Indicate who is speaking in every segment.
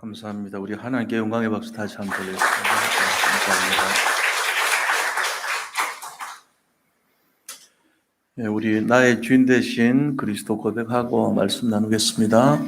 Speaker 1: 감사합니다. 우리 하나님께 영광의 박수 다시 한번 드리겠습니다. 감사합니다. 우리 나의 주인 되신 그리스도 고백하고 말씀 나누겠습니다.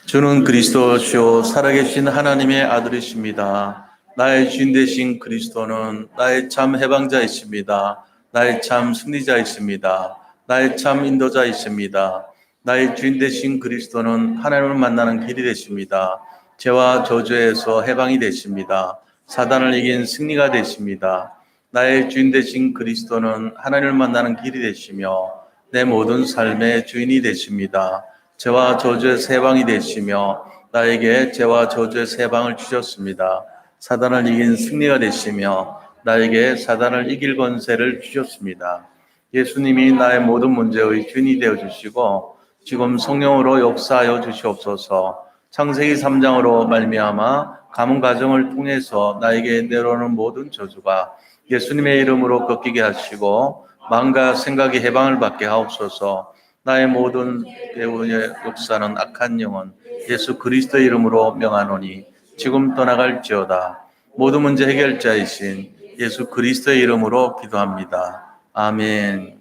Speaker 1: 주는 그리스도시요 살아계신 하나님의 아들이십니다. 나의 주인 되신 그리스도는 나의 참 해방자이십니다. 나의 참 승리자이십니다. 나의 참 인도자이십니다. 나의 주인 되신 그리스도는 하나님을 만나는 길이 되십니다. 죄와 저주에서 해방이 되십니다. 사단을 이긴 승리가 되십니다. 나의 주인 되신 그리스도는 하나님을 만나는 길이 되시며 내 모든 삶의 주인이 되십니다. 죄와 저주의 해방이 되시며 나에게 죄와 저주의 해방을 주셨습니다. 사단을 이긴 승리가 되시며 나에게 사단을 이길 권세를 주셨습니다. 예수님이 나의 모든 문제의 주인이 되어주시고 지금 성령으로 역사하여 주시옵소서. 창세기 3장으로 말미암아 가문 가정을 통해서 나에게 내려오는 모든 저주가 예수님의 이름으로 꺾이게 하시고 마음과 생각의 해방을 받게 하옵소서. 나의 모든 배우의 역사는 악한 영혼 예수 그리스도의 이름으로 명하노니 지금 떠나갈지어다. 모든 문제 해결자이신 예수 그리스도의 이름으로 기도합니다. 아멘.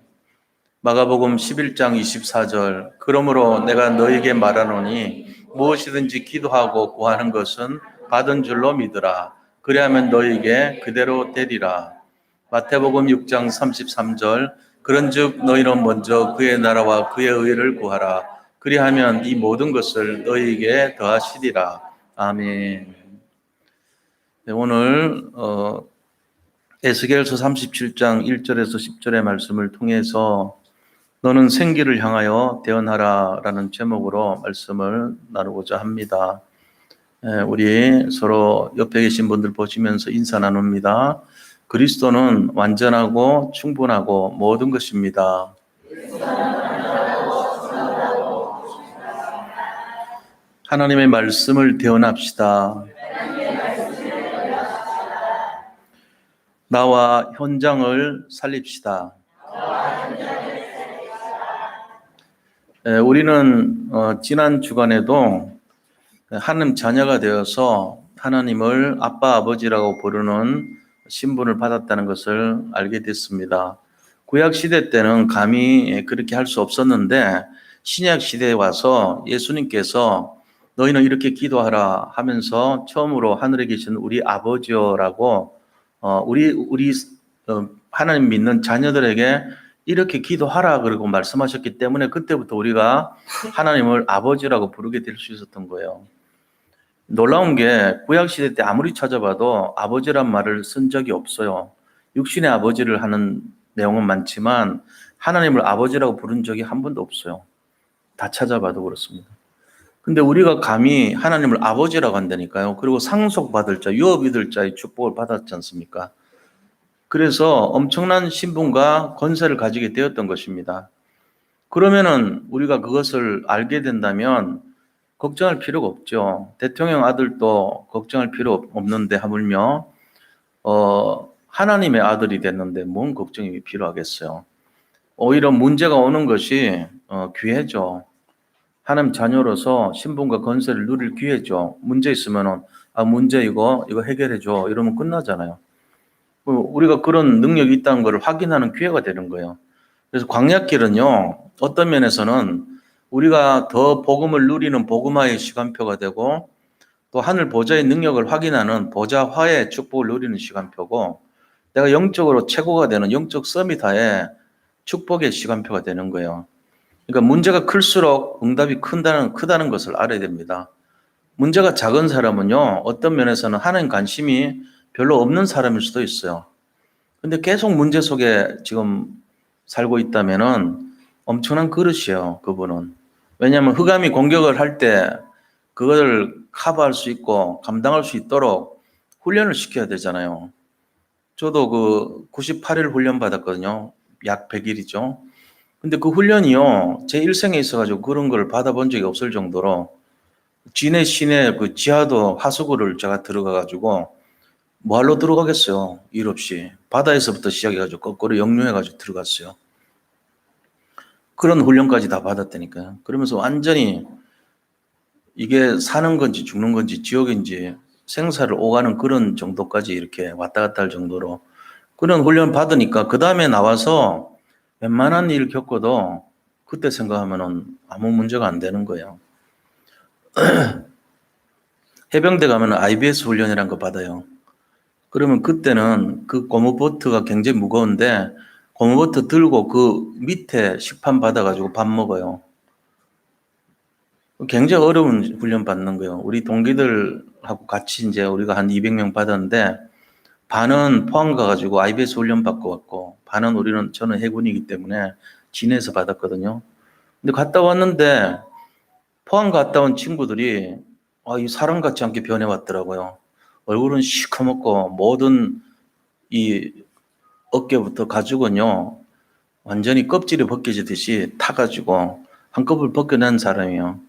Speaker 1: 마가복음 11장 24절 그러므로 내가 너에게 말하노니 무엇이든지 기도하고 구하는 것은 받은 줄로 믿으라. 그리하면 너에게 그대로 되리라. 마태복음 6장 33절 그런즉 너희는 먼저 그의 나라와 그의 의를 구하라. 그리하면 이 모든 것을 너희에게 더하시리라. 아멘. 네, 오늘 에스겔서 37장 1절에서 10절의 말씀을 통해서 너는 생기를 향하여 대언하라 라는 제목으로 말씀을 나누고자 합니다. 우리 서로 옆에 계신 분들 보시면서 인사 나눕니다. 그리스도는 완전하고 충분하고 모든 것입니다. 하나님의 말씀을 대언합시다. 나와 현장을 살립시다. 우리는 지난 주간에도 하나님 자녀가 되어서 하나님을 아빠 아버지라고 부르는 신분을 받았다는 것을 알게 됐습니다. 구약 시대 때는 감히 그렇게 할 수 없었는데 신약 시대에 와서 예수님께서 너희는 이렇게 기도하라 하면서 처음으로 하늘에 계신 우리 아버지여라고 우리 하나님 믿는 자녀들에게 이렇게 기도하라 그러고 말씀하셨기 때문에 그때부터 우리가 하나님을 아버지라고 부르게 될 수 있었던 거예요. 놀라운 게 구약시대 때 아무리 찾아봐도 아버지란 말을 쓴 적이 없어요. 육신의 아버지를 하는 내용은 많지만 하나님을 아버지라고 부른 적이 한 번도 없어요. 다 찾아봐도 그렇습니다. 근데 우리가 감히 하나님을 아버지라고 한다니까요. 그리고 상속받을 자, 유업이들 자의 축복을 받았지 않습니까? 그래서 엄청난 신분과 권세를 가지게 되었던 것입니다. 그러면은 우리가 그것을 알게 된다면 걱정할 필요가 없죠. 대통령 아들도 걱정할 필요 없는데 하물며 하나님의 아들이 됐는데 뭔 걱정이 필요하겠어요. 오히려 문제가 오는 것이 기회죠. 하나님 자녀로서 신분과 권세를 누릴 기회죠. 문제 있으면은 문제 이거 해결해줘 이러면 끝나잖아요. 우리가 그런 능력이 있다는 것을 확인하는 기회가 되는 거예요. 그래서 광야길은요, 어떤 면에서는 우리가 더 복음을 누리는 복음화의 시간표가 되고 또 하늘 보좌의 능력을 확인하는 보좌화의 축복을 누리는 시간표고 내가 영적으로 최고가 되는 영적 서밋화의 축복의 시간표가 되는 거예요. 그러니까 문제가 클수록 응답이 크다는 것을 알아야 됩니다. 문제가 작은 사람은요, 어떤 면에서는 하나님 관심이 별로 없는 사람일 수도 있어요. 근데 계속 문제 속에 지금 살고 있다면은 엄청난 그릇이에요, 그분은. 왜냐하면 흑암이 공격을 할 때 그걸 커버할 수 있고 감당할 수 있도록 훈련을 시켜야 되잖아요. 저도 그 98일 훈련 받았거든요. 약 100일이죠. 근데 그 훈련이요, 제 일생에 있어가지고 그런 걸 받아본 적이 없을 정도로 진해 시내 그 지하도 하수구를 제가 들어가가지고 뭐하러 들어가겠어요? 일 없이. 바다에서부터 시작해가지고 거꾸로 역류해가지고 들어갔어요. 그런 훈련까지 다 받았다니까요. 그러면서 완전히 이게 사는 건지 죽는 건지 지옥인지 생사를 오가는 그런 정도까지 이렇게 왔다 갔다 할 정도로 그런 훈련 받으니까 그 다음에 나와서 웬만한 일 겪어도 그때 생각하면은 아무 문제가 안 되는 거예요. 해병대 가면은 IBS 훈련이라는 거 받아요. 그러면 그때는 그 고무보트가 굉장히 무거운데 고무보트 들고 그 밑에 식판 받아가지고 밥 먹어요. 굉장히 어려운 훈련 받는 거예요. 우리 동기들하고 같이 이제 우리가 한 200명 받았는데 반은 포항 가가지고 IBS 훈련 받고 왔고 반은 저는 해군이기 때문에 진해에서 받았거든요. 근데 갔다 왔는데 포항 갔다 온 친구들이 이 사람 같지 않게 변해왔더라고요. 얼굴은 시커멓고 모든 이 어깨부터 가죽은요 완전히 껍질이 벗겨지듯이 타가지고 한꺼번에 벗겨낸 사람이에요.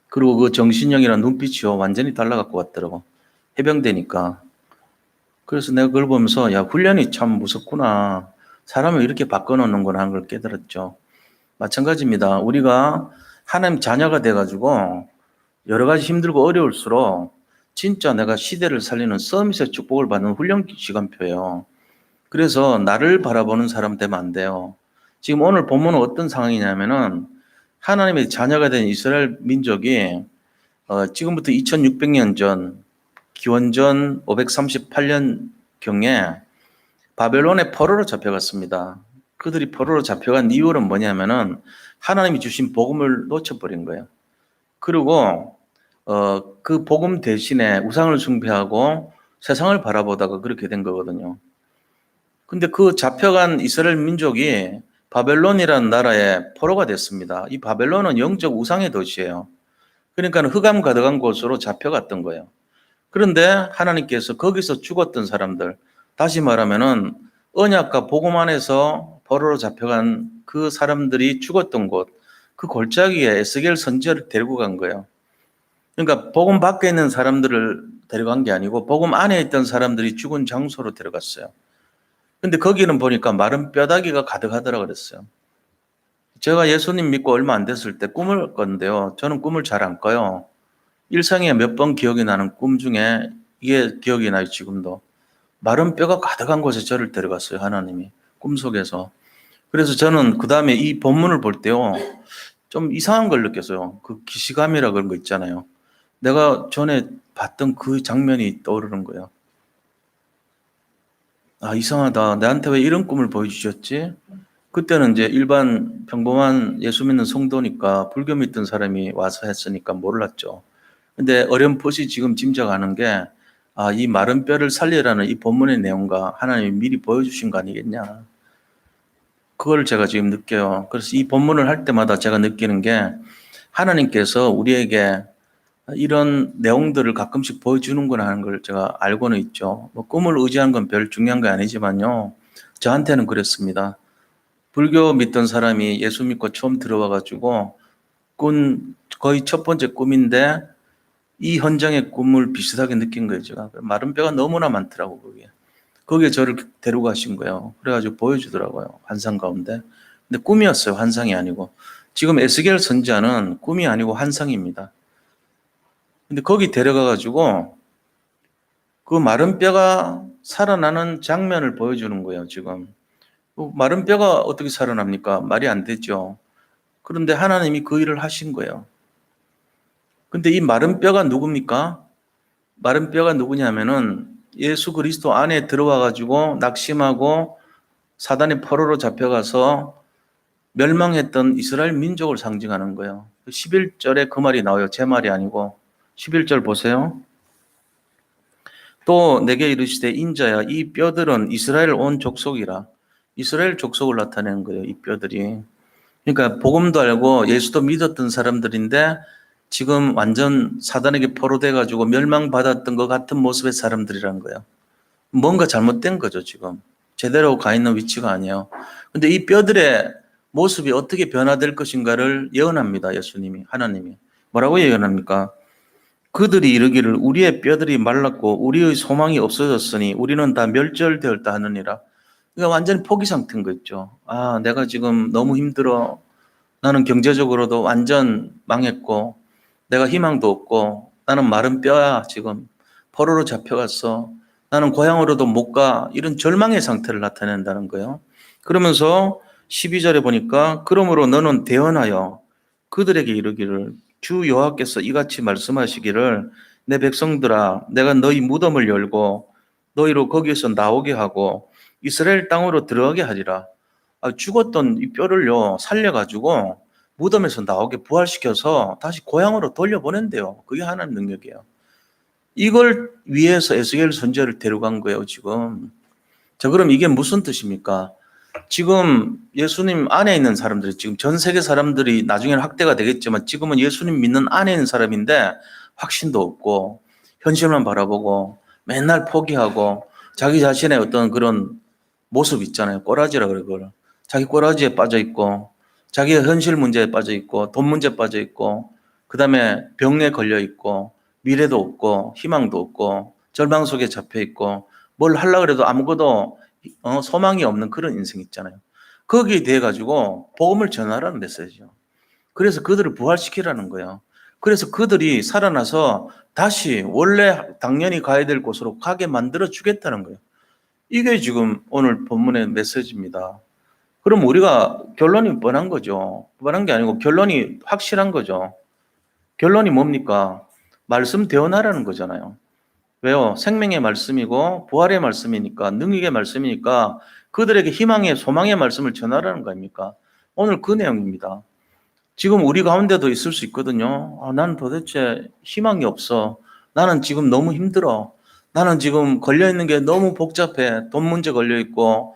Speaker 1: 그리고 그 정신력이랑 눈빛이요 완전히 달라갖고 왔더라고. 해병대니까. 그래서 내가 그걸 보면서 야 훈련이 참 무섭구나. 사람을 이렇게 바꿔놓는구나 하는 걸 깨달았죠. 마찬가지입니다. 우리가 하나님 자녀가 돼가지고 여러 가지 힘들고 어려울수록 진짜 내가 시대를 살리는 서밋의 축복을 받는 훈련 시간표예요. 그래서 나를 바라보는 사람 되면 안 돼요. 지금 오늘 본문은 어떤 상황이냐면은 하나님의 자녀가 된 이스라엘 민족이 지금부터 2600년 전 기원전 538년 경에 바벨론의 포로로 잡혀갔습니다. 그들이 포로로 잡혀간 이유는 뭐냐면은 하나님이 주신 복음을 놓쳐버린 거예요. 그리고 그 복음 대신에 우상을 숭배하고 세상을 바라보다가 그렇게 된 거거든요. 근데 그 잡혀간 이스라엘 민족이 바벨론이라는 나라의 포로가 됐습니다. 이 바벨론은 영적 우상의 도시예요. 그러니까 흑암 가득한 곳으로 잡혀갔던 거예요. 그런데 하나님께서 거기서 죽었던 사람들, 다시 말하면은 언약과 복음 안에서 포로로 잡혀간 그 사람들이 죽었던 곳, 그 골짜기에 에스겔 선지자를 데리고 간 거예요. 그러니까 복음 밖에 있는 사람들을 데려간 게 아니고 복음 안에 있던 사람들이 죽은 장소로 데려갔어요. 근데 거기는 보니까 마른 뼈다귀가 가득하더라 그랬어요. 제가 예수님 믿고 얼마 안 됐을 때 꿈을 꿨는데요. 저는 꿈을 잘 안 꿔요. 일생에 몇 번 기억이 나는 꿈 중에 이게 기억이 나요, 지금도. 마른 뼈가 가득한 곳에 저를 데려갔어요, 하나님이. 꿈속에서. 그래서 저는 그 다음에 이 본문을 볼 때요, 좀 이상한 걸 느꼈어요. 그 기시감이라 그런 거 있잖아요. 내가 전에 봤던 그 장면이 떠오르는 거예요. 이상하다. 나한테 왜 이런 꿈을 보여주셨지? 그때는 이제 일반 평범한 예수 믿는 성도니까 불교 믿던 사람이 와서 했으니까 몰랐죠. 근데 어렴풋이 지금 짐작하는 게, 이 마른 뼈를 살리라는 이 본문의 내용과 하나님이 미리 보여주신 거 아니겠냐. 그걸 제가 지금 느껴요. 그래서 이 본문을 할 때마다 제가 느끼는 게 하나님께서 우리에게 이런 내용들을 가끔씩 보여주는구나 하는 걸 제가 알고는 있죠. 뭐 꿈을 의지하는 건 별 중요한 게 아니지만요. 저한테는 그랬습니다. 불교 믿던 사람이 예수 믿고 처음 들어와가지고 거의 첫 번째 꿈인데 이 현장의 꿈을 비슷하게 느낀 거예요. 제가 마른 뼈가 너무나 많더라고 거기에 저를 데리고 가신 거예요. 그래가지고 보여주더라고요. 환상 가운데. 근데 꿈이었어요. 환상이 아니고. 지금 에스겔 선지자는 꿈이 아니고 환상입니다. 근데 거기 데려가가지고 그 마른 뼈가 살아나는 장면을 보여주는 거예요. 지금 마른 뼈가 어떻게 살아납니까? 말이 안 되죠. 그런데 하나님이 그 일을 하신 거예요. 근데 이 마른 뼈가 누굽니까? 마른 뼈가 누구냐면은 예수 그리스도 안에 들어와 가지고 낙심하고 사단의 포로로 잡혀가서 멸망했던 이스라엘 민족을 상징하는 거예요. 11절에 그 말이 나와요. 제 말이 아니고 11절 보세요. 또 내게 이르시되 인자야 이 뼈들은 이스라엘 온 족속이라. 이스라엘 족속을 나타내는 거예요. 이 뼈들이. 그러니까 복음도 알고 예수도 믿었던 사람들인데 지금 완전 사단에게 포로돼 가지고 멸망받았던 것 같은 모습의 사람들이란 거예요. 뭔가 잘못된 거죠, 지금. 제대로 가 있는 위치가 아니에요. 근데 이 뼈들의 모습이 어떻게 변화될 것인가를 예언합니다, 예수님이, 하나님이. 뭐라고 예언합니까? 그들이 이르기를 우리의 뼈들이 말랐고 우리의 소망이 없어졌으니 우리는 다 멸절되었다 하느니라. 그러니까 완전히 포기 상태인 거 있죠. 내가 지금 너무 힘들어. 나는 경제적으로도 완전 망했고 내가 희망도 없고 나는 마른 뼈야. 지금 포로로 잡혀갔어. 나는 고향으로도 못 가. 이런 절망의 상태를 나타낸다는 거예요. 그러면서 12절에 보니까 그러므로 너는 대언하여 그들에게 이르기를 주 여호와께서 이같이 말씀하시기를 내 백성들아 내가 너희 무덤을 열고 너희로 거기에서 나오게 하고 이스라엘 땅으로 들어가게 하리라. 죽었던 이 뼈를요 살려가지고 무덤에서 나오게 부활시켜서 다시 고향으로 돌려보낸대요. 그게 하나님 능력이에요. 이걸 위해서 에스겔 선지자를 데려간 거예요 지금. 자, 그럼 이게 무슨 뜻입니까? 지금 예수님 안에 있는 사람들이 지금 전 세계 사람들이 나중에는 확대가 되겠지만 지금은 예수님 믿는 안에 있는 사람인데 확신도 없고 현실만 바라보고 맨날 포기하고 자기 자신의 어떤 그런 모습 있잖아요. 꼬라지라 그래 그걸. 자기 꼬라지에 빠져 있고 자기의 현실 문제에 빠져 있고 돈 문제에 빠져 있고 그다음에 병에 걸려 있고 미래도 없고 희망도 없고 절망 속에 잡혀 있고 뭘 하려고 그래도 아무것도 소망이 없는 그런 인생 있잖아요. 거기에 대해 가지고 복음을 전하라는 메시지죠. 그래서 그들을 부활시키라는 거예요. 그래서 그들이 살아나서 다시 원래 당연히 가야 될 곳으로 가게 만들어 주겠다는 거예요. 이게 지금 오늘 본문의 메시지입니다. 그럼 우리가 결론이 뻔한 거죠. 뻔한 게 아니고 결론이 확실한 거죠. 결론이 뭡니까? 말씀 대언하라는 거잖아요. 왜요? 생명의 말씀이고 부활의 말씀이니까 능력의 말씀이니까 그들에게 희망의 소망의 말씀을 전하라는 거 아닙니까? 오늘 그 내용입니다. 지금 우리 가운데도 있을 수 있거든요. 나는 도대체 희망이 없어. 나는 지금 너무 힘들어. 나는 지금 걸려 있는 게 너무 복잡해. 돈 문제 걸려 있고,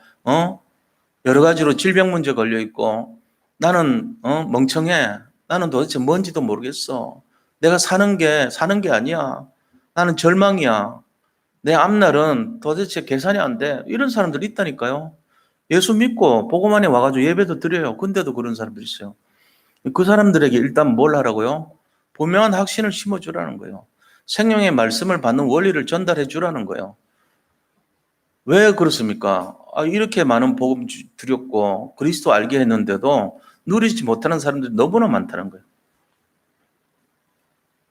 Speaker 1: 여러 가지로 질병 문제 걸려 있고, 나는 멍청해. 나는 도대체 뭔지도 모르겠어. 내가 사는 게 아니야. 나는 절망이야. 내 앞날은 도대체 계산이 안 돼. 이런 사람들이 있다니까요. 예수 믿고 복음 안에 와가지고 예배도 드려요. 근데도 그런 사람들이 있어요. 그 사람들에게 일단 뭘 하라고요? 분명한 확신을 심어주라는 거예요. 생명의 말씀을 받는 원리를 전달해 주라는 거예요. 왜 그렇습니까? 이렇게 많은 복음 드렸고 그리스도 알게 했는데도 누리지 못하는 사람들이 너무나 많다는 거예요.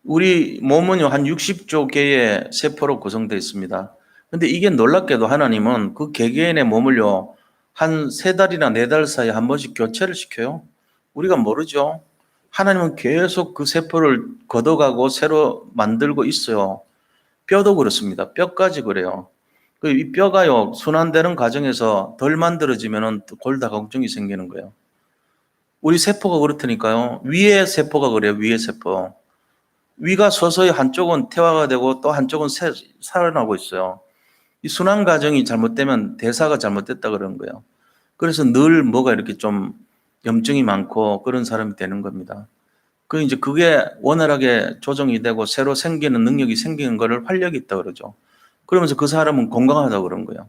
Speaker 1: 우리 몸은요 한 60조 개의 세포로 구성되어 있습니다. 근데 이게 놀랍게도 하나님은 그 개개인의 몸을요 한 3달이나 4달 사이에 한 번씩 교체를 시켜요. 우리가 모르죠. 하나님은 계속 그 세포를 걷어가고 새로 만들고 있어요. 뼈도 그렇습니다. 뼈까지 그래요. 이 뼈가요 순환되는 과정에서 덜 만들어지면은 골다 걱정이 생기는 거예요. 우리 세포가 그렇다니까요. 위의 세포가 그래요. 위의 세포. 위가 서서히 한쪽은 퇴화가 되고 또 한쪽은 살아나고 있어요. 이 순환 과정이 잘못되면 대사가 잘못됐다 그러는 거예요. 그래서 늘 뭐가 이렇게 좀 염증이 많고 그런 사람이 되는 겁니다. 이제 그게 원활하게 조정이 되고 새로 생기는 능력이 생기는 거를 활력이 있다 그러죠. 그러면서 그 사람은 건강하다 그런 거예요.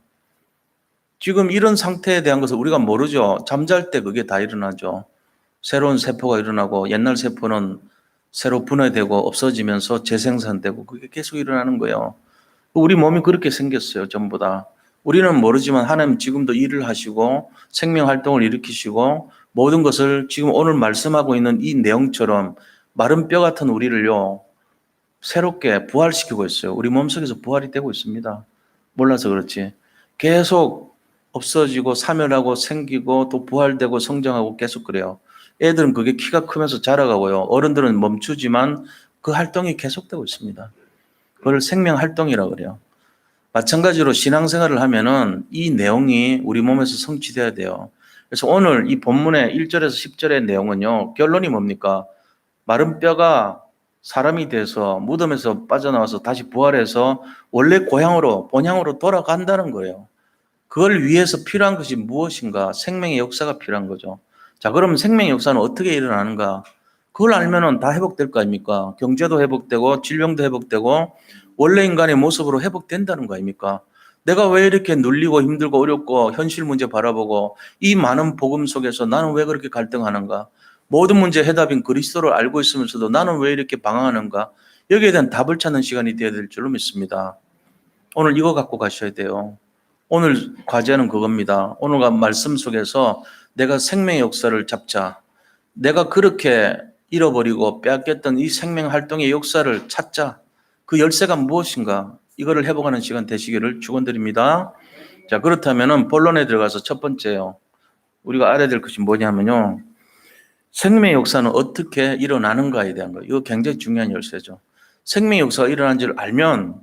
Speaker 1: 지금 이런 상태에 대한 것을 우리가 모르죠. 잠잘 때 그게 다 일어나죠. 새로운 세포가 일어나고 옛날 세포는 새로 분해되고 없어지면서 재생산되고 그게 계속 일어나는 거예요. 우리 몸이 그렇게 생겼어요. 전부 다. 우리는 모르지만 하나님 지금도 일을 하시고 생명 활동을 일으키시고 모든 것을 지금 오늘 말씀하고 있는 이 내용처럼 마른 뼈 같은 우리를요 새롭게 부활시키고 있어요. 우리 몸속에서 부활이 되고 있습니다. 몰라서 그렇지. 계속 없어지고 사멸하고 생기고 또 부활되고 성장하고 계속 그래요. 애들은 그게 키가 크면서 자라가고요. 어른들은 멈추지만 그 활동이 계속되고 있습니다. 그걸 생명 활동이라고 그래요. 마찬가지로 신앙생활을 하면은 이 내용이 우리 몸에서 성취돼야 돼요. 그래서 오늘 이 본문의 1절에서 10절의 내용은요. 결론이 뭡니까? 마른 뼈가 사람이 돼서 무덤에서 빠져나와서 다시 부활해서 원래 고향으로 본향으로 돌아간다는 거예요. 그걸 위해서 필요한 것이 무엇인가? 생명의 역사가 필요한 거죠. 자, 그러면 생명의 역사는 어떻게 일어나는가? 그걸 알면은 다 회복될 거 아닙니까? 경제도 회복되고 질병도 회복되고 원래 인간의 모습으로 회복된다는 거 아닙니까? 내가 왜 이렇게 눌리고 힘들고 어렵고 현실 문제 바라보고 이 많은 복음 속에서 나는 왜 그렇게 갈등하는가? 모든 문제 해답인 그리스도를 알고 있으면서도 나는 왜 이렇게 방황하는가? 여기에 대한 답을 찾는 시간이 되어야 될 줄로 믿습니다. 오늘 이거 갖고 가셔야 돼요. 오늘 과제는 그겁니다. 오늘 말씀 속에서 내가 생명의 역사를 잡자. 내가 그렇게 잃어버리고 빼앗겼던 이 생명 활동의 역사를 찾자. 그 열쇠가 무엇인가? 이거를 회복하는 시간 되시기를 축원드립니다. 자, 그렇다면은 본론에 들어가서 첫 번째요. 우리가 알아야 될 것이 뭐냐면요. 생명의 역사는 어떻게 일어나는가에 대한 거. 이거 굉장히 중요한 열쇠죠. 생명의 역사가 일어난 줄 알면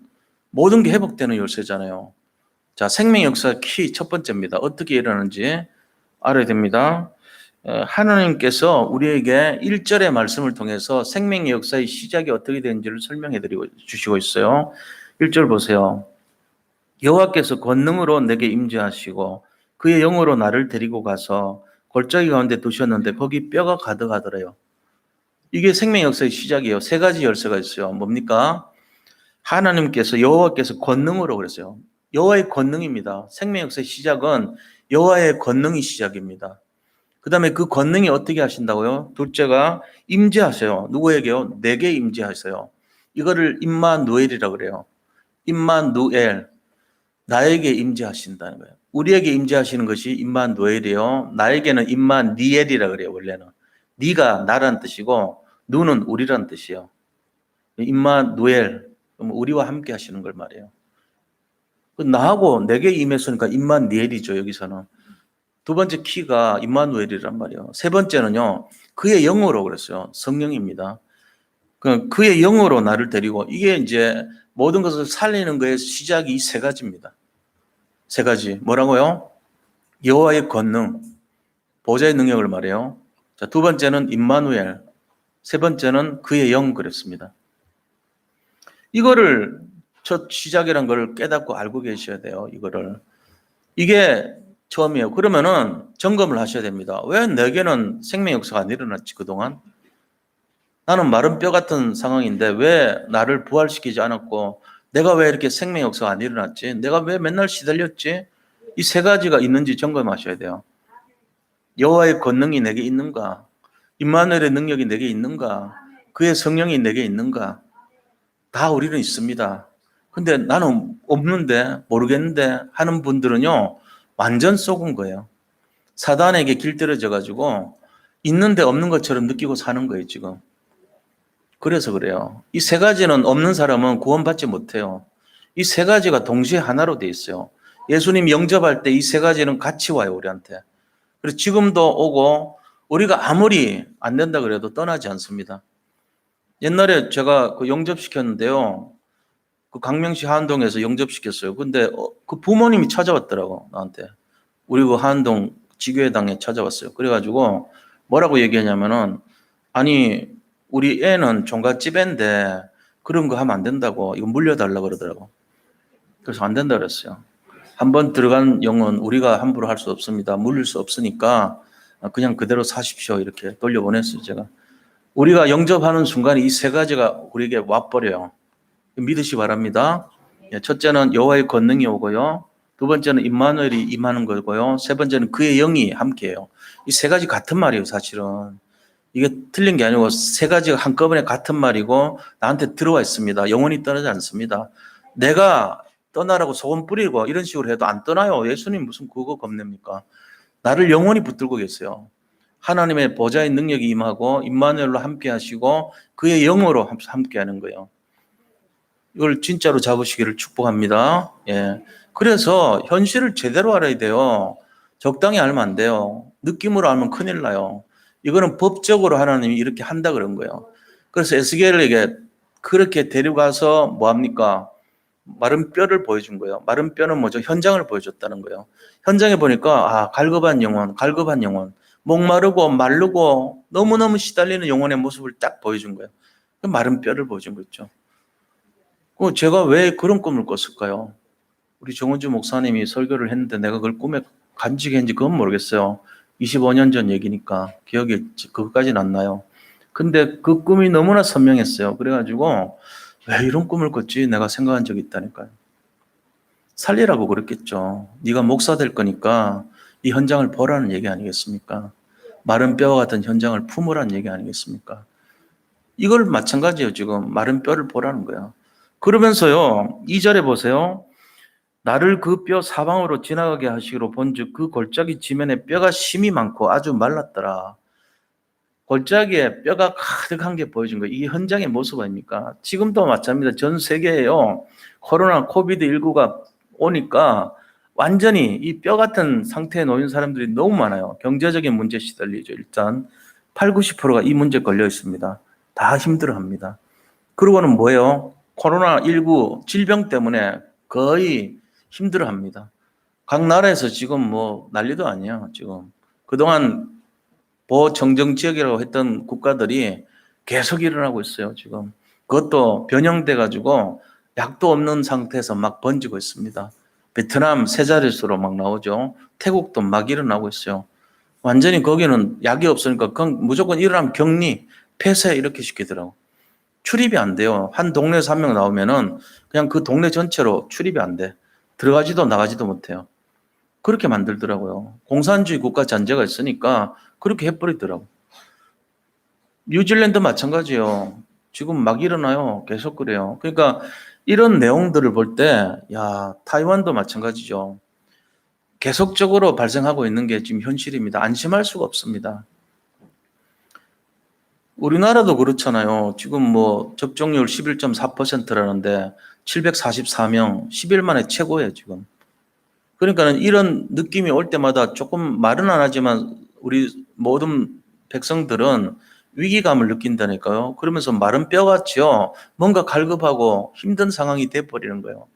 Speaker 1: 모든 게 회복되는 열쇠잖아요. 자, 생명의 역사 키 첫 번째입니다. 어떻게 일어나는지 알아야 됩니다. 하나님께서 우리에게 1절의 말씀을 통해서 생명의 역사의 시작이 어떻게 되는지를 설명해 주시고 있어요. 1절 보세요. 여호와께서 권능으로 내게 임재하시고 그의 영으로 나를 데리고 가서 골짜기 가운데 두셨는데 거기 뼈가 가득하더래요. 이게 생명의 역사의 시작이에요. 세 가지 열쇠가 있어요. 뭡니까? 하나님께서 여호와께서 권능으로 그랬어요. 여호와의 권능입니다. 생명의 역사의 시작은 여호와의 권능이 시작입니다. 그 다음에 그 권능이 어떻게 하신다고요? 둘째가 임재하세요. 누구에게요? 내게 임재하세요. 이거를 임마누엘이라고 그래요. 임마누엘. 나에게 임재하신다는 거예요. 우리에게 임재하시는 것이 임마누엘이요. 나에게는 임마니엘이라고 그래요. 원래는. 네가 나란 뜻이고 누는 우리란 뜻이에요. 임마누엘. 우리와 함께 하시는 걸 말해요. 나하고 내게 임했으니까 임마니엘이죠. 여기서는. 두 번째 키가 임마누엘이란 말이에요. 세 번째는요. 그의 영으로 그랬어요. 성령입니다. 그의 영으로 나를 데리고 이게 이제 모든 것을 살리는 것의 시작이 이 세 가지입니다. 세 가지. 뭐라고요? 여호와의 권능, 보좌의 능력을 말해요. 자, 두 번째는 임마누엘, 세 번째는 그의 영 그랬습니다. 이거를 첫 시작이라는 걸 깨닫고 알고 계셔야 돼요. 이게 처음이에요. 그러면은 점검을 하셔야 됩니다. 왜 내게는 생명 역사가 안 일어났지 그동안? 나는 마른 뼈 같은 상황인데 왜 나를 부활시키지 않았고 내가 왜 이렇게 생명 역사가 안 일어났지? 내가 왜 맨날 시달렸지? 이 세 가지가 있는지 점검하셔야 돼요. 여호와의 권능이 내게 있는가? 임마누엘의 능력이 내게 있는가? 그의 성령이 내게 있는가? 다 우리는 있습니다. 근데 나는 없는데 모르겠는데 하는 분들은요. 완전 속은 거예요. 사단에게 길들여져 가지고 있는데 없는 것처럼 느끼고 사는 거예요, 지금. 그래서 그래요. 이 세 가지는 없는 사람은 구원받지 못해요. 이 세 가지가 동시에 하나로 돼 있어요. 예수님 영접할 때 이 세 가지는 같이 와요, 우리한테. 그래서 지금도 오고 우리가 아무리 안 된다 그래도 떠나지 않습니다. 옛날에 제가 그 영접시켰는데요. 그 강명시 하안동에서 영접시켰어요. 근데 그 부모님이 찾아왔더라고, 나한테. 우리 그 하안동 지교회당에 찾아왔어요. 그래가지고 뭐라고 얘기하냐면은 아니 우리 애는 종갓집인데 그런 거 하면 안 된다고 이거 물려달라고 그러더라고. 그래서 안 된다 그랬어요. 한번 들어간 영은 우리가 함부로 할 수 없습니다. 물릴 수 없으니까 그냥 그대로 사십시오. 이렇게 돌려보냈어요, 제가. 우리가 영접하는 순간에 이 세 가지가 우리에게 와버려요. 믿으시 바랍니다. 첫째는 여호와의 권능이 오고요. 두 번째는 임마누엘이 임하는 거고요. 세 번째는 그의 영이 함께해요. 이 세 가지 같은 말이에요, 사실은. 이게 틀린 게 아니고 세 가지가 한꺼번에 같은 말이고 나한테 들어와 있습니다. 영원히 떠나지 않습니다. 내가 떠나라고 소금 뿌리고 이런 식으로 해도 안 떠나요. 예수님 무슨 그거 겁냅니까? 나를 영원히 붙들고 계세요. 하나님의 보좌의 능력이 임하고 임마누엘로 함께 하시고 그의 영으로 함께 하는 거예요. 이걸 진짜로 잡으시기를 축복합니다. 예. 그래서 현실을 제대로 알아야 돼요. 적당히 알면 안 돼요. 느낌으로 알면 큰일 나요. 이거는 법적으로 하나님이 이렇게 한다 그런 거예요. 그래서 에스겔에게 그렇게 데려가서 뭐 합니까? 마른 뼈를 보여준 거예요. 마른 뼈는 뭐죠? 현장을 보여줬다는 거예요. 현장에 보니까 갈급한 영혼, 목마르고 마르고 너무너무 시달리는 영혼의 모습을 딱 보여준 거예요. 마른 뼈를 보여준 거죠. 제가 왜 그런 꿈을 꿨을까요? 우리 정은주 목사님이 설교를 했는데 내가 그걸 꿈에 간직했는지 그건 모르겠어요. 25년 전 얘기니까 기억이 그것까지는 안 나요. 근데 그 꿈이 너무나 선명했어요. 그래가지고 왜 이런 꿈을 꿨지? 내가 생각한 적이 있다니까요. 살리라고 그랬겠죠. 네가 목사 될 거니까 이 현장을 보라는 얘기 아니겠습니까? 마른 뼈와 같은 현장을 품으라는 얘기 아니겠습니까? 이걸 마찬가지예요. 지금 마른 뼈를 보라는 거야. 그러면서요. 2절에 보세요. 나를 그 뼈 사방으로 지나가게 하시기로 본즉 그 골짜기 지면에 뼈가 심이 많고 아주 말랐더라. 골짜기에 뼈가 가득한 게 보여준 거예요. 이게 현장의 모습 아닙니까? 지금도 마찬가지입니다. 전 세계에요. 코로나 코비드19가 오니까 완전히 이 뼈 같은 상태에 놓인 사람들이 너무 많아요. 경제적인 문제 시달리죠. 일단 8, 90%가 이 문제에 걸려 있습니다. 다 힘들어합니다. 그러고는 뭐예요? 코로나19 질병 때문에 거의 힘들어합니다. 각 나라에서 지금 뭐 난리도 아니야. 지금 그동안 보청정 지역이라고 했던 국가들이 계속 일어나고 있어요. 지금 그것도 변형돼 가지고 약도 없는 상태에서 막 번지고 있습니다. 베트남 세 자릿수로 막 나오죠. 태국도 막 일어나고 있어요. 완전히 거기는 약이 없으니까 무조건 일어나면 격리, 폐쇄 이렇게 시키더라고. 출입이 안 돼요. 한 동네에서 한 명 나오면은 그냥 그 동네 전체로 출입이 안 돼. 들어가지도 나가지도 못해요. 그렇게 만들더라고요. 공산주의 국가 잔재가 있으니까 그렇게 해버리더라고. 뉴질랜드 마찬가지예요. 지금 막 일어나요. 계속 그래요. 그러니까 이런 내용들을 볼 때, 야, 타이완도 마찬가지죠. 계속적으로 발생하고 있는 게 지금 현실입니다. 안심할 수가 없습니다. 우리나라도 그렇잖아요. 지금 뭐 접종률 11.4%라는데 744명, 10일 만에 최고예요, 지금. 그러니까는 이런 느낌이 올 때마다 조금 말은 안 하지만 우리 모든 백성들은 위기감을 느낀다니까요. 그러면서 마른 뼈같이요. 뭔가 갈급하고 힘든 상황이 돼버리는 거예요.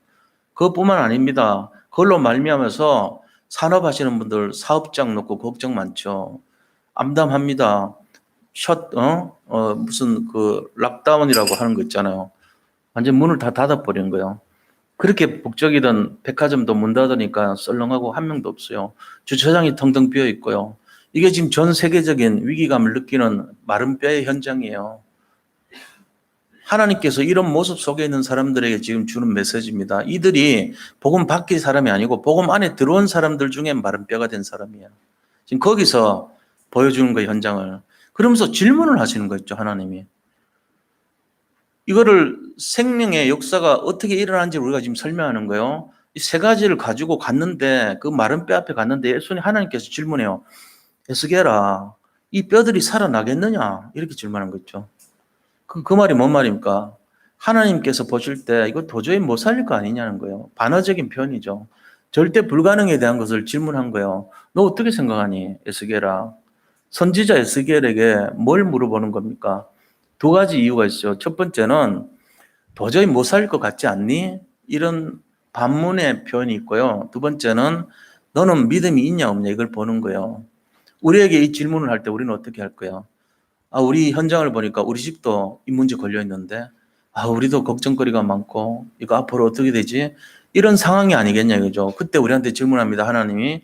Speaker 1: 그것뿐만 아닙니다. 그걸로 말미암아서 산업하시는 분들 사업장 놓고 걱정 많죠. 암담합니다. 무슨 그 락다운이라고 하는 거 있잖아요. 완전 문을 다 닫아버리는 거예요. 그렇게 북적이던 백화점도 문 닫으니까 썰렁하고 한 명도 없어요. 주차장이 텅텅 비어 있고요. 이게 지금 전 세계적인 위기감을 느끼는 마른 뼈의 현장이에요. 하나님께서 이런 모습 속에 있는 사람들에게 지금 주는 메시지입니다. 이들이 복음 밖의 사람이 아니고 복음 안에 들어온 사람들 중에 마른 뼈가 된 사람이에요. 지금 거기서 보여주는 거예요, 현장을. 그러면서 질문을 하시는 거죠, 하나님이. 이거를 생명의 역사가 어떻게 일어나는지 우리가 지금 설명하는 거예요. 이 세 가지를 가지고 갔는데 그 마른 뼈 앞에 갔는데 예수님 하나님께서 질문해요. 에스겔아, 이 뼈들이 살아나겠느냐? 이렇게 질문한 거죠. 그 말이 뭔 말입니까? 하나님께서 보실 때 이거 도저히 못 살릴 거 아니냐는 거예요. 반어적인 표현이죠. 절대 불가능에 대한 것을 질문한 거예요. 너 어떻게 생각하니? 에스겔아. 선지자 에스겔에게 뭘 물어보는 겁니까? 두 가지 이유가 있어요. 첫 번째는 도저히 못 살 것 같지 않니? 이런 반문의 표현이 있고요. 두 번째는 너는 믿음이 있냐 없냐 이걸 보는 거예요. 우리에게 이 질문을 할 때 우리는 어떻게 할 거예요? 우리 현장을 보니까 우리 집도 이 문제 걸려 있는데 우리도 걱정거리가 많고 이거 앞으로 어떻게 되지? 이런 상황이 아니겠냐 이거죠. 그때 우리한테 질문합니다. 하나님이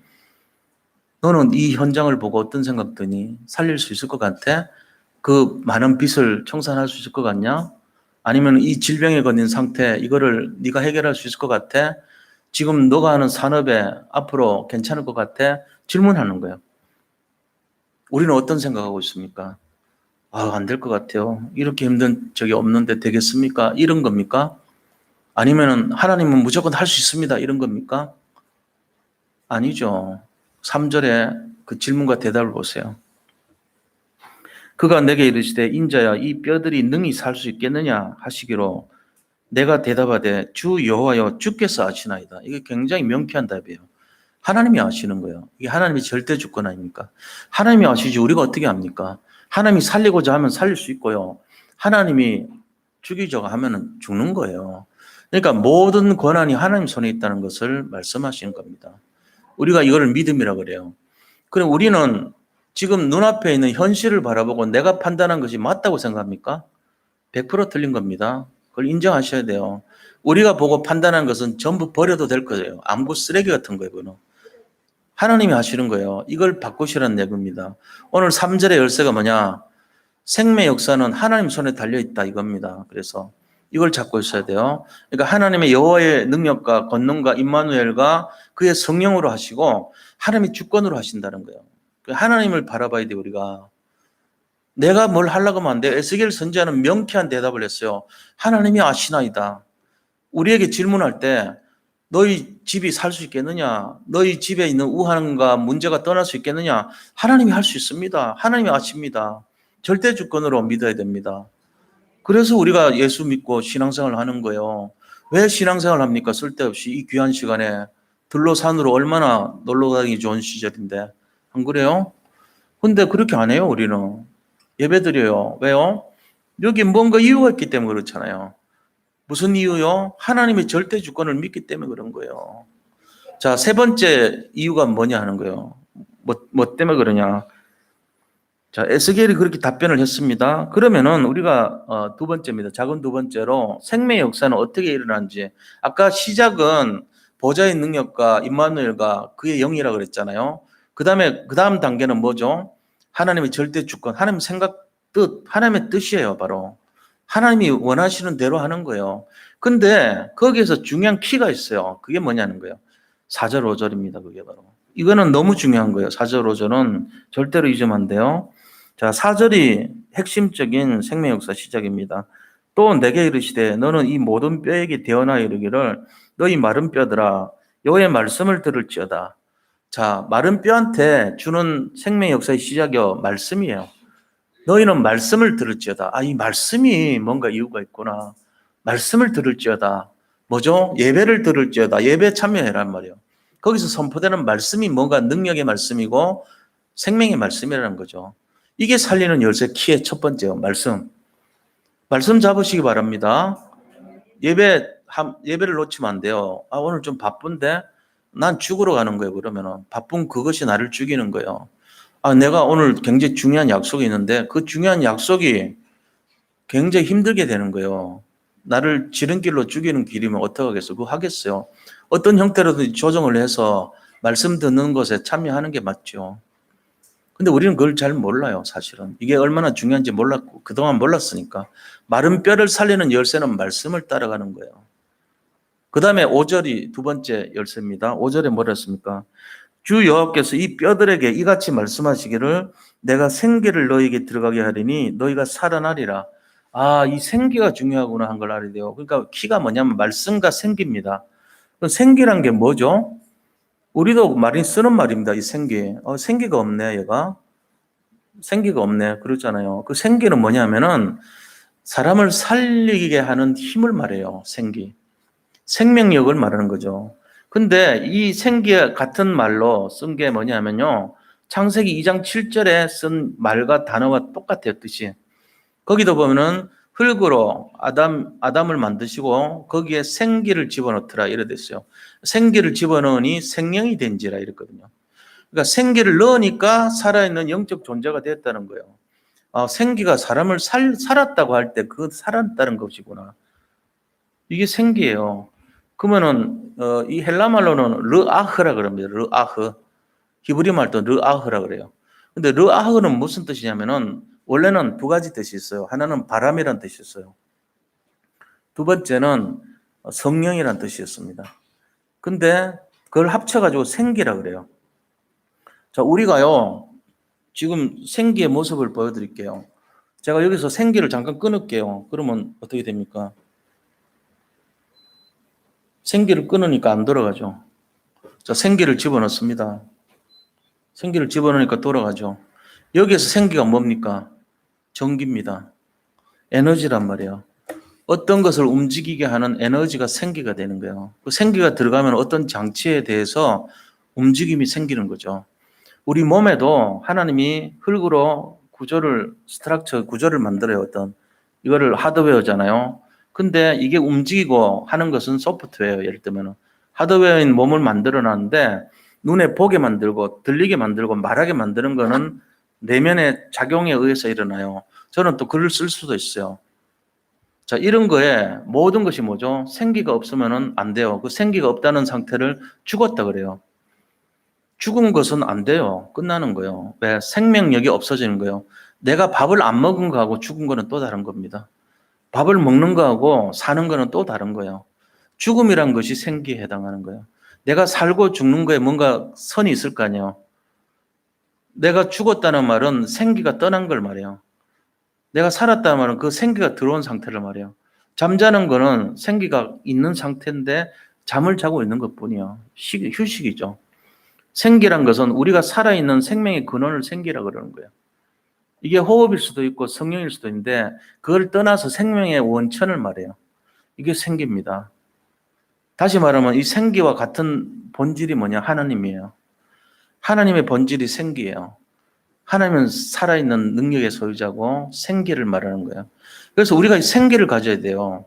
Speaker 1: 너는 이 현장을 보고 어떤 생각 드니? 살릴 수 있을 것 같아? 그 많은 빚을 청산할 수 있을 것 같냐? 아니면 이 질병에 걸린 상태 이거를 네가 해결할 수 있을 것 같아? 지금 너가 하는 산업에 앞으로 괜찮을 것 같아? 질문하는 거예요. 우리는 어떤 생각하고 있습니까? 안 될 것 같아요. 이렇게 힘든 적이 없는데 되겠습니까? 이런 겁니까? 아니면 하나님은 무조건 할 수 있습니다. 이런 겁니까? 아니죠. 3절에 그 질문과 대답을 보세요. 그가 내게 이르시되 인자야 이 뼈들이 능히 살 수 있겠느냐 하시기로 내가 대답하되 주 여호와여 주께서 아시나이다. 이게 굉장히 명쾌한 답이에요. 하나님이 아시는 거예요. 이게 하나님이 절대 주권 아닙니까? 하나님이 아시지 우리가 어떻게 합니까? 하나님이 살리고자 하면 살릴 수 있고요. 하나님이 죽이자고 하면 죽는 거예요. 그러니까 모든 권한이 하나님 손에 있다는 것을 말씀하시는 겁니다. 우리가 이걸 믿음이라고 그래요. 그럼 우리는 지금 눈앞에 있는 현실을 바라보고 내가 판단한 것이 맞다고 생각합니까? 100% 틀린 겁니다. 그걸 인정하셔야 돼요. 우리가 보고 판단한 것은 전부 버려도 될 거예요. 아무 쓰레기 같은 거예요. 그거는. 하나님이 하시는 거예요. 이걸 바꾸시라는 내용입니다. 오늘 3절의 열쇠가 뭐냐? 생명 역사는 하나님 손에 달려있다 이겁니다. 그래서 이걸 잡고 있어야 돼요. 그러니까 하나님의 여호와의 능력과 권능과 임마누엘과 그의 성령으로 하시고 하나님이 주권으로 하신다는 거예요. 하나님을 바라봐야 돼요. 우리가. 내가 뭘 하려고 하면 안 돼요. 에스겔 선지자는 명쾌한 대답을 했어요. 하나님이 아시나이다. 우리에게 질문할 때 너희 집이 살 수 있겠느냐? 너희 집에 있는 우환과 문제가 떠날 수 있겠느냐? 하나님이 할 수 있습니다. 하나님이 아십니다. 절대 주권으로 믿어야 됩니다. 그래서 우리가 예수 믿고 신앙생활을 하는 거예요. 왜 신앙생활을 합니까? 쓸데없이 이 귀한 시간에 들로 산으로 얼마나 놀러 가기 좋은 시절인데. 안 그래요? 근데 그렇게 안 해요, 우리는. 예배 드려요. 왜요? 여기 뭔가 이유가 있기 때문에 그렇잖아요. 무슨 이유요? 하나님의 절대 주권을 믿기 때문에 그런 거예요. 자, 세 번째 이유가 뭐냐 하는 거예요. 뭐 때문에 그러냐. 자, 에스겔이 그렇게 답변을 했습니다. 그러면은 우리가 두 번째입니다. 작은 두 번째로 생명의 역사는 어떻게 일어나는지. 아까 시작은 보좌의 능력과 임마누엘과 그의 영이라 그랬잖아요. 그 다음 단계는 뭐죠? 하나님의 절대 주권, 하나님 생각, 뜻, 하나님의 뜻이에요, 바로. 하나님이 원하시는 대로 하는 거예요. 근데 거기에서 중요한 키가 있어요. 그게 뭐냐는 거예요. 4절, 5절입니다. 그게 바로. 이거는 너무 중요한 거예요. 4절, 5절은 절대로 잊으면 안 돼요. 자, 4절이 핵심적인 생명 역사 시작입니다. 또 내게 이르시되 너는 이 모든 뼈에게 대언하여 이르기를 너희 마른 뼈들아 여호와의 말씀을 들을지어다. 자, 마른 뼈한테 주는 생명 역사의 시작이요 말씀이에요. 너희는 말씀을 들을지어다. 아, 이 말씀이 뭔가 이유가 있구나. 말씀을 들을지어다. 뭐죠? 예배를 들을지어다. 예배 참여해란 말이에요. 거기서 선포되는 말씀이 뭔가 능력의 말씀이고 생명의 말씀이라는 거죠. 이게 살리는 열쇠 키의 첫 번째요. 말씀. 말씀 잡으시기 바랍니다. 예배를 놓치면 안 돼요. 아, 오늘 좀 바쁜데? 난 죽으러 가는 거예요. 그러면은. 바쁜 그것이 나를 죽이는 거예요. 아, 내가 오늘 굉장히 중요한 약속이 있는데 그 중요한 약속이 굉장히 힘들게 되는 거예요. 나를 지름길로 죽이는 길이면 어떡하겠어? 그거 하겠어요. 어떤 형태로든 조정을 해서 말씀 듣는 것에 참여하는 게 맞죠. 근데 우리는 그걸 잘 몰라요, 사실은. 이게 얼마나 중요한지 몰랐고, 그동안 몰랐으니까. 마른 뼈를 살리는 열쇠는 말씀을 따라가는 거예요. 그 다음에 5절이 두 번째 열쇠입니다. 5절에 뭐라 했습니까? 주 여호와께서 이 뼈들에게 이같이 말씀하시기를 내가 생기를 너희에게 들어가게 하리니 너희가 살아나리라. 아, 이 생기가 중요하구나 한 걸 알아야 돼요. 그러니까 키가 뭐냐면 말씀과 생기입니다. 생기란 게 뭐죠? 우리도 많이 쓰는 말입니다. 이 생기. 생기가 없네, 얘가. 생기가 없네. 그렇잖아요. 그 생기는 뭐냐면은 사람을 살리게 하는 힘을 말해요. 생기. 생명력을 말하는 거죠. 근데 이 생기와 같은 말로 쓴 게 뭐냐면요. 창세기 2장 7절에 쓴 말과 단어와 똑같아요. 뜻이. 거기도 보면은 흙으로 아담을 만드시고 거기에 생기를 집어넣더라 이래 됐어요. 생기를 집어넣으니 생명이 된지라 이랬거든요. 그러니까 생기를 넣으니까 살아있는 영적 존재가 됐다는 거예요. 생기가 사람을 살았다고 할 때 그 살았다는 것이구나. 이게 생기예요. 그러면은 이 헬라 말로는 르아흐라 그럽니다. 르아흐. 히브리 말도 르아흐라 그래요. 근데 르아흐는 무슨 뜻이냐면은 원래는 두 가지 뜻이 있어요. 하나는 바람이란 뜻이 있어요. 두 번째는 성령이란 뜻이었습니다. 근데 그걸 합쳐가지고 생기라 그래요. 자, 우리가요, 지금 생기의 모습을 보여드릴게요. 제가 여기서 생기를 잠깐 끊을게요. 그러면 어떻게 됩니까? 생기를 끊으니까 안 돌아가죠. 자, 생기를 집어넣습니다. 생기를 집어넣으니까 돌아가죠. 여기에서 생기가 뭡니까? 전기입니다. 에너지란 말이에요. 어떤 것을 움직이게 하는 에너지가 생기가 되는 거예요. 그 생기가 들어가면 어떤 장치에 대해서 움직임이 생기는 거죠. 우리 몸에도 하나님이 흙으로 구조를 만들어요. 이거를 하드웨어잖아요. 근데 이게 움직이고 하는 것은 소프트웨어. 예를 들면 하드웨어인 몸을 만들어 놨는데 눈에 보게 만들고 들리게 만들고 말하게 만드는 거는 내면의 작용에 의해서 일어나요. 저는 또 글을 쓸 수도 있어요. 자, 이런 거에 모든 것이 뭐죠? 생기가 없으면 안 돼요. 그 생기가 없다는 상태를 죽었다 그래요. 죽은 것은 안 돼요. 끝나는 거예요. 왜? 생명력이 없어지는 거예요. 내가 밥을 안 먹은 거하고 죽은 거는 또 다른 겁니다. 밥을 먹는 거하고 사는 거는 또 다른 거예요. 죽음이란 것이 생기에 해당하는 거예요. 내가 살고 죽는 거에 뭔가 선이 있을 거 아니에요. 내가 죽었다는 말은 생기가 떠난 걸 말이에요. 내가 살았다는 말은 그 생기가 들어온 상태를 말이에요. 잠자는 거는 생기가 있는 상태인데 잠을 자고 있는 것뿐이에요. 휴식이죠. 생기란 것은 우리가 살아있는 생명의 근원을 생기라 그러는 거예요. 이게 호흡일 수도 있고 성령일 수도 있는데 그걸 떠나서 생명의 원천을 말해요. 이게 생기입니다. 다시 말하면 이 생기와 같은 본질이 뭐냐? 하나님이에요. 하나님의 본질이 생기예요. 하나님은 살아있는 능력의 소유자고 생기를 말하는 거예요. 그래서 우리가 생기를 가져야 돼요.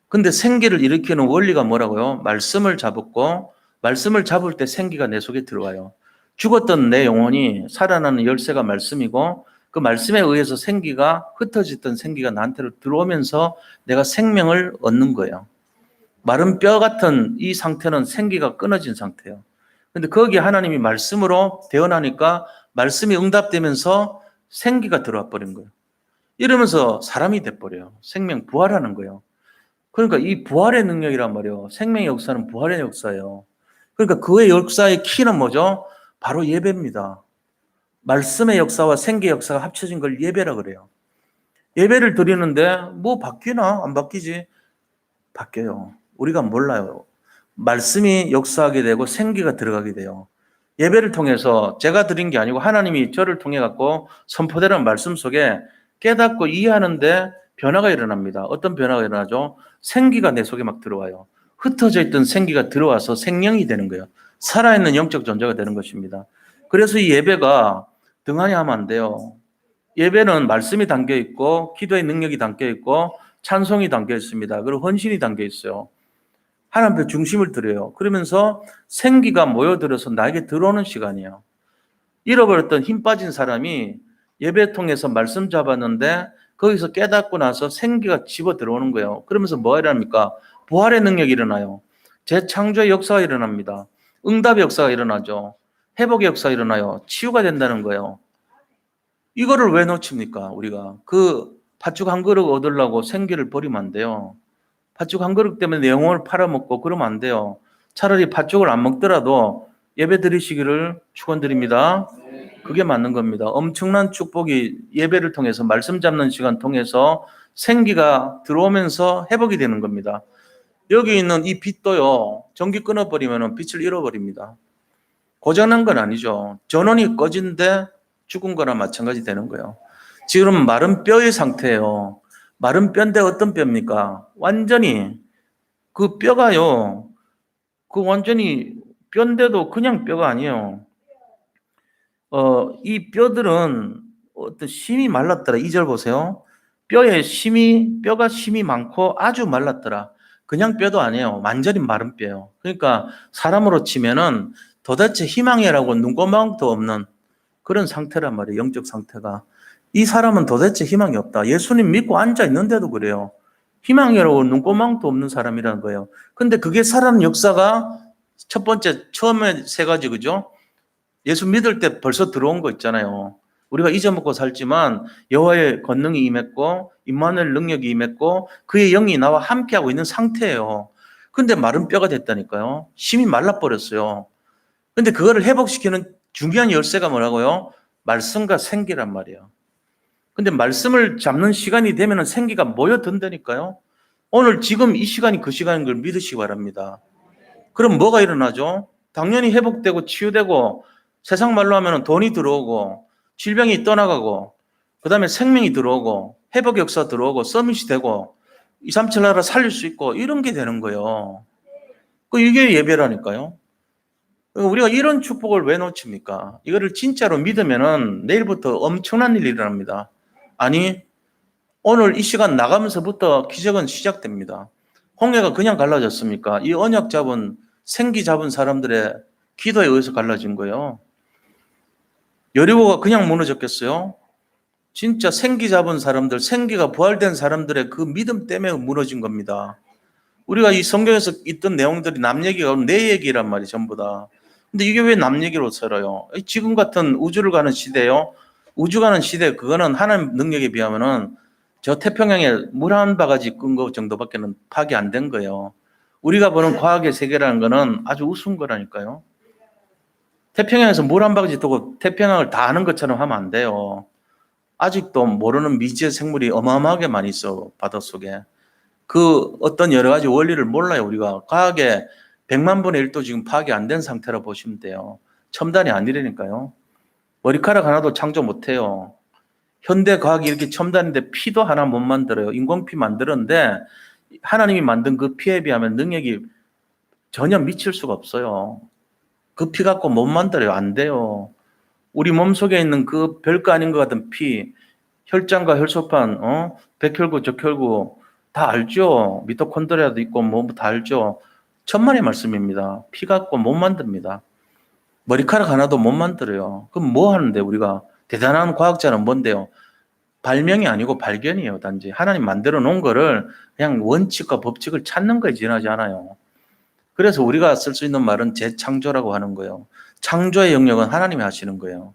Speaker 1: 근데 생기를 일으키는 원리가 뭐라고요? 말씀을 잡고 말씀을 잡을 때 생기가 내 속에 들어와요. 죽었던 내 영혼이 살아나는 열쇠가 말씀이고 그 말씀에 의해서 생기가 흩어졌던 생기가 나한테로 들어오면서 내가 생명을 얻는 거예요. 마른 뼈 같은 이 상태는 생기가 끊어진 상태예요. 근데 거기에 하나님이 말씀으로 대언하니까 말씀이 응답되면서 생기가 들어와 버린 거예요. 이러면서 사람이 돼버려요. 생명 부활하는 거예요. 그러니까 이 부활의 능력이란 말이에요. 생명의 역사는 부활의 역사예요. 그러니까 그의 역사의 키는 뭐죠? 바로 예배입니다. 말씀의 역사와 생기의 역사가 합쳐진 걸 예배라 그래요. 예배를 드리는데 뭐 바뀌나? 안 바뀌지? 바뀌어요. 우리가 몰라요. 말씀이 역사하게 되고 생기가 들어가게 돼요. 예배를 통해서 제가 드린 게 아니고 하나님이 저를 통해 갖고 선포되는 말씀 속에 깨닫고 이해하는데 변화가 일어납니다. 어떤 변화가 일어나죠? 생기가 내 속에 막 들어와요. 흩어져 있던 생기가 들어와서 생명이 되는 거예요. 살아있는 영적 존재가 되는 것입니다. 그래서 이 예배가 등한히 하면 안 돼요. 예배는 말씀이 담겨 있고 기도의 능력이 담겨 있고 찬송이 담겨 있습니다. 그리고 헌신이 담겨 있어요. 하나님 앞에 중심을 드려요. 그러면서 생기가 모여들어서 나에게 들어오는 시간이에요. 잃어버렸던 힘 빠진 사람이 예배 통해서 말씀 잡았는데 거기서 깨닫고 나서 생기가 집어 들어오는 거예요. 그러면서 뭐가 일어납니까? 부활의 능력이 일어나요. 재창조의 역사가 일어납니다. 응답의 역사가 일어나죠. 회복의 역사가 일어나요. 치유가 된다는 거예요. 이거를 왜 놓칩니까? 우리가 그 팥죽 한 그릇 얻으려고 생기를 버리면 안 돼요. 팥죽 한 그릇 때문에 내 영혼을 팔아먹고 그러면 안 돼요. 차라리 팥죽을 안 먹더라도 예배 드리시기를 축원드립니다. 그게 맞는 겁니다. 엄청난 축복이 예배를 통해서 말씀 잡는 시간 통해서 생기가 들어오면서 회복이 되는 겁니다. 여기 있는 이 빛도요. 전기 끊어버리면 빛을 잃어버립니다. 고장난 건 아니죠. 전원이 꺼진데 죽은 거나 마찬가지 되는 거예요. 지금 마른 뼈의 상태예요. 마른 뼈인데 어떤 뼈입니까? 완전히 그 뼈가요. 그 완전히 뼈인데도 그냥 뼈가 아니에요. 이 뼈들은 어떤 심이 말랐더라. 2절 보세요. 뼈가 심이 많고 아주 말랐더라. 그냥 뼈도 아니에요. 완전히 마른 뼈예요. 그러니까 사람으로 치면은 도대체 희망이라고 눈꼬망도 없는 그런 상태란 말이에요. 영적 상태가. 이 사람은 도대체 희망이 없다. 예수님 믿고 앉아 있는데도 그래요. 희망이라고 눈꼬망도 없는 사람이라는 거예요. 근데 그게 살아는 역사가 첫 번째, 처음에 세 가지, 그죠? 예수 믿을 때 벌써 들어온 거 있잖아요. 우리가 잊어먹고 살지만 여호와의 권능이 임했고 임마누엘 능력이 임했고 그의 영이 나와 함께하고 있는 상태예요. 근데 마른 뼈가 됐다니까요. 심이 말라버렸어요. 근데 그거를 회복시키는 중요한 열쇠가 뭐라고요? 말씀과 생기란 말이에요. 근데 말씀을 잡는 시간이 되면 생기가 모여든다니까요. 오늘 지금 이 시간이 그 시간인 걸 믿으시기 바랍니다. 그럼 뭐가 일어나죠? 당연히 회복되고 치유되고 세상 말로 하면 돈이 들어오고 질병이 떠나가고 그다음에 생명이 들어오고 회복 역사 들어오고 서밋이 되고 237 나라 살릴 수 있고 이런 게 되는 거예요. 이게 예배라니까요. 우리가 이런 축복을 왜 놓칩니까? 이거를 진짜로 믿으면은 내일부터 엄청난 일이 일어납니다. 아니, 오늘 이 시간 나가면서부터 기적은 시작됩니다. 홍해가 그냥 갈라졌습니까? 이 언약 잡은, 생기 잡은 사람들의 기도에 의해서 갈라진 거예요. 여리고가 그냥 무너졌겠어요? 진짜 생기 잡은 사람들, 생기가 부활된 사람들의 그 믿음 때문에 무너진 겁니다. 우리가 이 성경에서 있던 내용들이 남 얘기가 아니라 내 얘기란 말이 전부 다. 근데 이게 왜 남 얘기로 살아요? 지금 같은 우주를 가는 시대요. 우주 가는 시대 그거는 하나님 능력에 비하면은 저 태평양에 물 한 바가지 끈 거 정도밖에는 파악이 안 된 거예요. 우리가 보는 과학의 세계라는 거는 아주 우스운 거라니까요. 태평양에서 물 한 바가지 두고 태평양을 다 아는 것처럼 하면 안 돼요. 아직도 모르는 미지의 생물이 어마어마하게 많이 있어, 바닷속에. 그 어떤 여러 가지 원리를 몰라요. 우리가 과학의 100만 분의 1도 지금 파악이 안 된 상태라 보시면 돼요. 첨단이 아니라니까요. 머리카락 하나도 창조 못해요. 현대 과학이 이렇게 첨단인데 피도 하나 못 만들어요. 인공피 만드는데 하나님이 만든 그 피에 비하면 능력이 전혀 미칠 수가 없어요. 그 피 갖고 못 만들어요. 안 돼요. 우리 몸속에 있는 그 별거 아닌 것 같은 피, 혈장과 혈소판, 백혈구, 적혈구 다 알죠. 미토콘드리아도 있고 뭐 다 알죠. 천만의 말씀입니다. 피 갖고 못 만듭니다. 머리카락 하나도 못 만들어요. 그럼 뭐 하는데 우리가 대단한 과학자는 뭔데요? 발명이 아니고 발견이에요. 단지 하나님 만들어 놓은 거를 그냥 원칙과 법칙을 찾는 거에 지나지 않아요. 그래서 우리가 쓸 수 있는 말은 재창조라고 하는 거예요. 창조의 영역은 하나님이 하시는 거예요.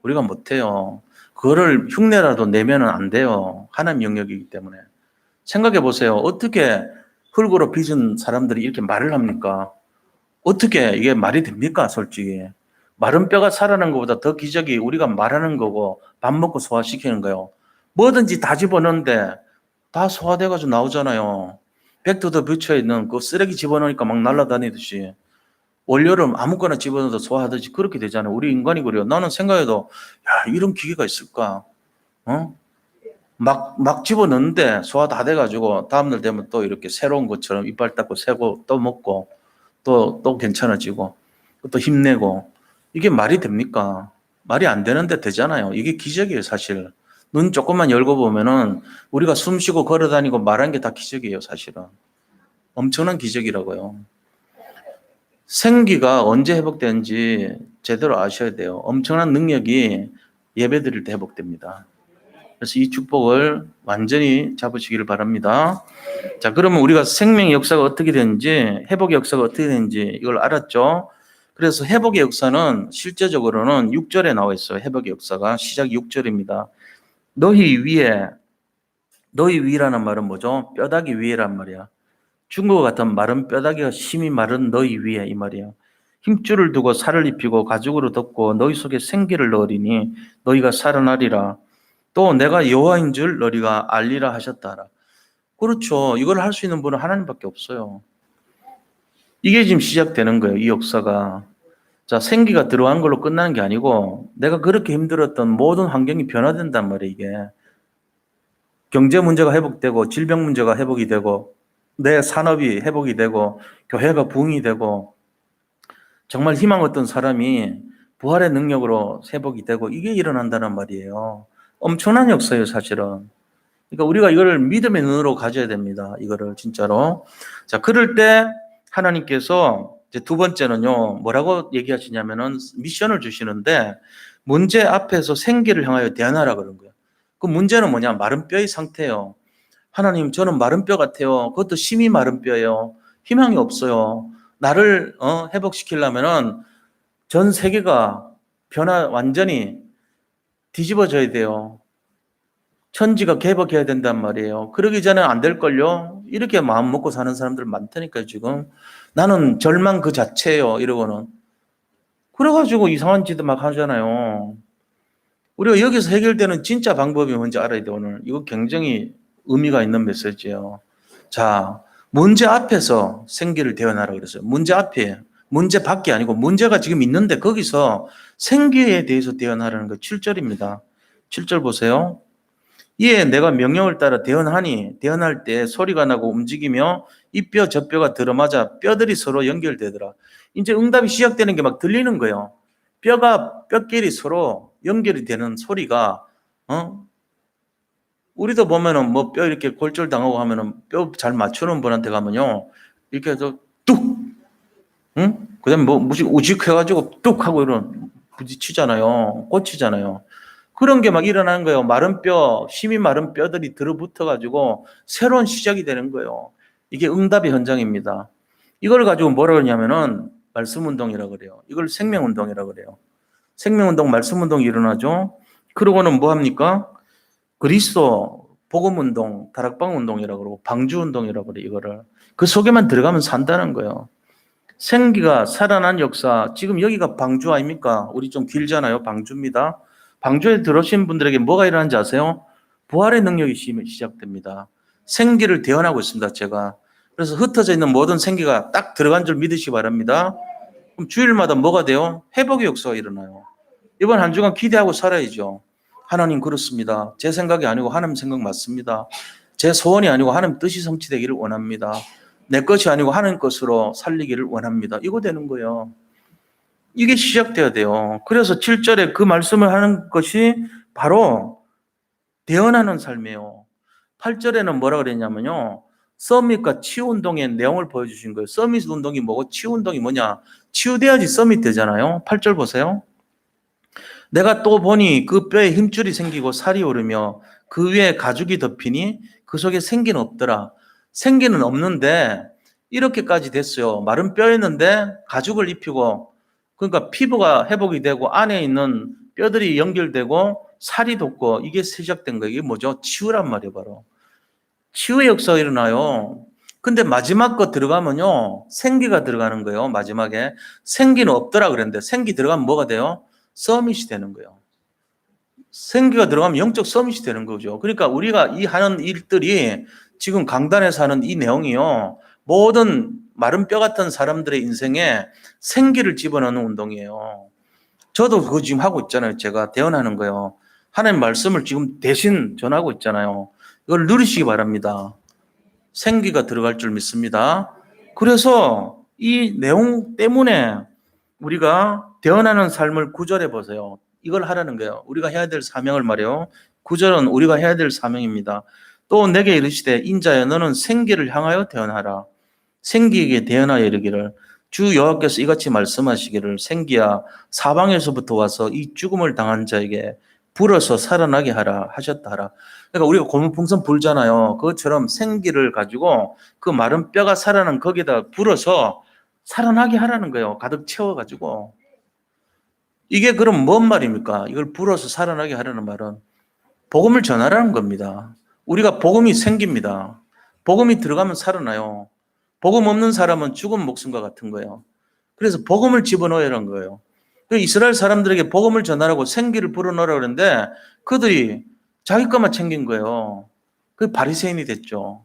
Speaker 1: 우리가 못해요. 그거를 흉내라도 내면은 안 돼요. 하나님 영역이기 때문에. 생각해 보세요. 어떻게 흙으로 빚은 사람들이 이렇게 말을 합니까? 어떻게 이게 말이 됩니까? 솔직히. 마른 뼈가 살아나는 것보다 더 기적이 우리가 말하는 거고 밥 먹고 소화시키는 거예요. 뭐든지 다 집어넣는데 다 소화돼가지고 나오잖아요. 백투더 퓨처에 있는 그 쓰레기 집어넣으니까 막 날아다니듯이 올여름 아무거나 집어넣어서 소화하듯이 그렇게 되잖아요. 우리 인간이 그래요. 나는 생각해도 야, 이런 기계가 있을까? 막 집어넣는데 소화 다 돼가지고 다음날 되면 또 이렇게 새로운 것처럼 이빨 닦고 새고 또 먹고 또 괜찮아지고 또 힘내고 이게 말이 됩니까? 말이 안 되는데 되잖아요. 이게 기적이에요, 사실. 눈 조금만 열고 보면은 우리가 숨 쉬고 걸어 다니고 말한 게 다 기적이에요, 사실은. 엄청난 기적이라고요. 생기가 언제 회복되는지 제대로 아셔야 돼요. 엄청난 능력이 예배 드릴 때 회복됩니다. 그래서 이 축복을 완전히 잡으시기를 바랍니다. 자, 그러면 우리가 생명의 역사가 어떻게 되는지, 회복의 역사가 어떻게 되는지 이걸 알았죠? 그래서 회복의 역사는 실제적으로는 6절에 나와 있어요. 회복의 역사가 시작 6절입니다. 너희 위라는 말은 뭐죠? 뼈다귀 위에란 말이야. 중국어 같은 마른 뼈다귀가 심히 마른 너희 위에 이 말이에요. 힘줄을 두고 살을 입히고 가죽으로 덮고 너희 속에 생기를 넣으리니 너희가 살아나리라. 또 내가 여호와인 줄 너희가 알리라 하셨다. 그렇죠. 이걸 할 수 있는 분은 하나님밖에 없어요. 이게 지금 시작되는 거예요. 이 역사가. 자, 생기가 들어간 걸로 끝나는 게 아니고 내가 그렇게 힘들었던 모든 환경이 변화된단 말이에요. 이게. 경제 문제가 회복되고 질병 문제가 회복이 되고 내 산업이 회복이 되고 교회가 부흥이 되고 정말 희망 얻던 사람이 부활의 능력으로 회복이 되고 이게 일어난다는 말이에요. 엄청난 역사예요, 사실은. 그러니까 우리가 이걸 믿음의 눈으로 가져야 됩니다. 이거를 진짜로. 자, 그럴 때 하나님께서 이제 두 번째는요, 뭐라고 얘기하시냐면은 미션을 주시는데 문제 앞에서 생기를 향하여 대안하라 그런 거예요. 그 문제는 뭐냐? 마른 뼈의 상태예요. 하나님, 저는 마른 뼈 같아요. 그것도 심히 마른 뼈예요. 희망이 없어요. 나를 회복시키려면은 전 세계가 완전히 뒤집어져야 돼요. 천지가 개복해야 된단 말이에요. 그러기 전에 안 될걸요? 이렇게 마음 먹고 사는 사람들 많다니까요, 지금. 나는 절망 그 자체예요, 이러고는. 그래가지고 이상한 짓도 막 하잖아요. 우리가 여기서 해결되는 진짜 방법이 뭔지 알아야 돼, 오늘. 이거 굉장히 의미가 있는 메시지예요. 자, 문제 앞에서 생기를 대언하라 그랬어요. 문제 앞에, 문제 밖이 아니고 문제가 지금 있는데 거기서 생기에 대해서 대언하라는 거 7절입니다. 7절 보세요. 이에 내가 명령을 따라 대언하니 대언할 때 소리가 나고 움직이며 이 뼈 저 뼈가 들어맞아 뼈들이 서로 연결되더라. 이제 응답이 시작되는 게 막 들리는 거예요. 뼈끼리 서로 연결이 되는 소리가 우리도 보면은 뭐 뼈 이렇게 골절 당하고 하면은 뼈 잘 맞추는 분한테 가면요 이렇게 해서 뚝, 그다음에 뭐 무식 우직해가지고 뚝 하고 이런 부딪히잖아요, 꽂히잖아요. 그런 게 막 일어나는 거예요. 마른 뼈, 힘이 마른 뼈들이 들어붙어가지고 새로운 시작이 되는 거예요. 이게 응답의 현장입니다. 이걸 가지고 뭐라 그러냐면은 말씀운동이라고 그래요. 이걸 생명운동이라고 그래요. 생명운동, 말씀운동이 일어나죠. 그러고는 뭐 합니까? 그리스도 복음운동, 다락방운동이라고 그러고 방주운동이라고 그래요. 이거를. 그 속에만 들어가면 산다는 거예요. 생기가 살아난 역사. 지금 여기가 방주 아닙니까? 우리 좀 길잖아요. 방주입니다. 방주에 들어오신 분들에게 뭐가 일어나는지 아세요? 부활의 능력이 시작됩니다. 생기를 대언하고 있습니다, 제가. 그래서 흩어져 있는 모든 생기가 딱 들어간 줄 믿으시기 바랍니다. 그럼 주일마다 뭐가 돼요? 회복의 역사가 일어나요. 이번 한 주간 기대하고 살아야죠. 하나님 그렇습니다. 제 생각이 아니고 하나님 생각 맞습니다. 제 소원이 아니고 하나님 뜻이 성취되기를 원합니다. 내 것이 아니고 하나님 것으로 살리기를 원합니다. 이거 되는 거예요. 이게 시작돼야 돼요. 그래서 7절에 그 말씀을 하는 것이 바로 대언하는 삶이에요. 8절에는 뭐라 그랬냐면요. 서밋과 치유운동의 내용을 보여주신 거예요. 서밋 운동이 뭐고 치유운동이 뭐냐. 치유돼야지 서밋 되잖아요. 8절 보세요. 내가 또 보니 그 뼈에 힘줄이 생기고 살이 오르며 그 위에 가죽이 덮이니 그 속에 생기는 없더라. 생기는 없는데 이렇게까지 됐어요. 마른 뼈였는데 가죽을 입히고 그러니까 피부가 회복이 되고 안에 있는 뼈들이 연결되고 살이 돋고 이게 시작된 거예요. 이게 뭐죠? 치유란 말이에요, 바로. 치유의 역사가 일어나요. 근데 마지막 거 들어가면요. 생기가 들어가는 거예요. 마지막에. 생기는 없더라 그랬는데 생기 들어가면 뭐가 돼요? 서밋이 되는 거예요. 생기가 들어가면 영적 서밋이 되는 거죠. 그러니까 우리가 이 하는 일들이 지금 강단에서 하는 이 내용이요. 모든 마른 뼈 같은 사람들의 인생에 생기를 집어넣는 운동이에요. 저도 그거 지금 하고 있잖아요. 제가 대언하는 거예요. 하나님 말씀을 지금 대신 전하고 있잖아요. 이걸 누리시기 바랍니다. 생기가 들어갈 줄 믿습니다. 그래서 이 내용 때문에 우리가 대언하는 삶을 구절해 보세요. 이걸 하라는 거예요. 우리가 해야 될 사명을 말이에요. 구절은 우리가 해야 될 사명입니다. 또 내게 이르시되 인자여 너는 생기를 향하여 대언하라. 생기에게 대언하여 이르기를 주 여호와께서 이같이 말씀하시기를 생기야 사방에서부터 와서 이 죽음을 당한 자에게 불어서 살아나게 하라 하셨다 하라. 그러니까 우리가 고문풍선 불잖아요. 그것처럼 생기를 가지고 그 마른 뼈가 살아난 거기다 불어서 살아나게 하라는 거예요. 가득 채워가지고. 이게 그럼 뭔 말입니까? 이걸 불어서 살아나게 하라는 말은 복음을 전하라는 겁니다. 우리가 복음이 생깁니다. 복음이 들어가면 살아나요. 복음 없는 사람은 죽은 목숨과 같은 거예요. 그래서 복음을 집어넣으라는 거예요. 이스라엘 사람들에게 복음을 전하라고 생기를 불어넣으라고 그러는데 그들이 자기 것만 챙긴 거예요. 그 바리새인이 됐죠.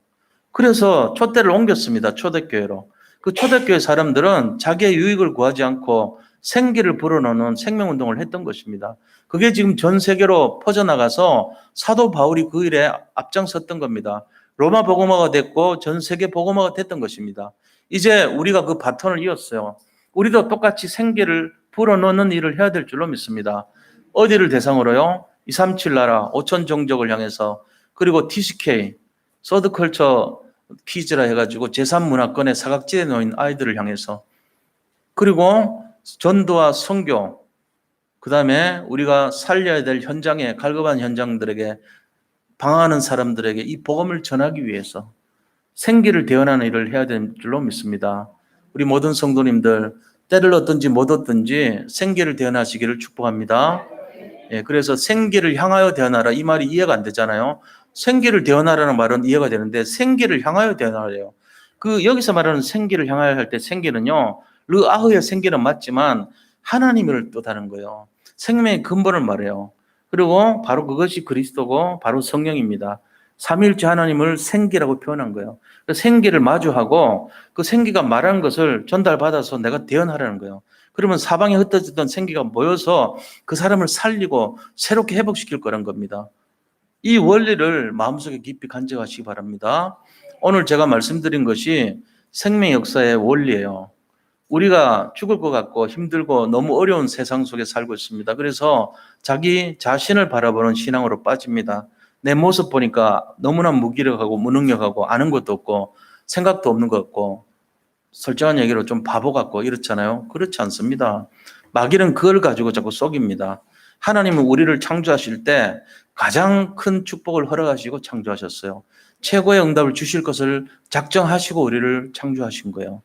Speaker 1: 그래서 촛대를 옮겼습니다. 초대교회로. 그 초대교회 사람들은 자기의 유익을 구하지 않고 생기를 불어넣는 생명운동을 했던 것입니다. 그게 지금 전 세계로 퍼져나가서 사도 바울이 그 일에 앞장섰던 겁니다. 로마 복음화가 됐고 전 세계 복음화가 됐던 것입니다. 이제 우리가 그 바톤을 이었어요. 우리도 똑같이 생기를 불어넣는 일을 해야 될 줄로 믿습니다. 어디를 대상으로요? 237 나라 5천 종족을 향해서 그리고 TCK 서드컬처 퀴즈라 해가지고 제3문화권의 사각지대에 놓인 아이들을 향해서 그리고 전도와 선교 그 다음에 우리가 살려야 될 현장에 갈급한 현장들에게 방황하는 사람들에게 이 복음을 전하기 위해서 생기를 대언하는 일을 해야 될 줄로 믿습니다. 우리 모든 성도님들 때를 얻든지 못 얻든지 생기를 대언하시기를 축복합니다. 예, 그래서 생기를 향하여 대언하라 이 말이 이해가 안 되잖아요. 생기를 대언하라는 말은 이해가 되는데 생기를 향하여 대언하래요. 그 여기서 말하는 생기를 향하여 할 때 생기는요. 르아흐의 생기는 맞지만 하나님을 뜻하는 거예요. 생명의 근본을 말해요. 그리고 바로 그것이 그리스도고 바로 성령입니다. 삼위일체 하나님을 생기라고 표현한 거예요. 그 생기를 마주하고 그 생기가 말하는 것을 전달받아서 내가 대언하라는 거예요. 그러면 사방에 흩어졌던 생기가 모여서 그 사람을 살리고 새롭게 회복시킬 거란 겁니다. 이 원리를 마음속에 깊이 간직하시기 바랍니다. 오늘 제가 말씀드린 것이 생명 역사의 원리예요. 우리가 죽을 것 같고 힘들고 너무 어려운 세상 속에 살고 있습니다. 그래서 자기 자신을 바라보는 신앙으로 빠집니다. 내 모습 보니까 너무나 무기력하고 무능력하고 아는 것도 없고 생각도 없는 것 같고 솔직한 얘기로 좀 바보 같고 이렇잖아요. 그렇지 않습니다. 마귀는 그걸 가지고 자꾸 속입니다. 하나님은 우리를 창조하실 때 가장 큰 축복을 허락하시고 창조하셨어요. 최고의 응답을 주실 것을 작정하시고 우리를 창조하신 거예요.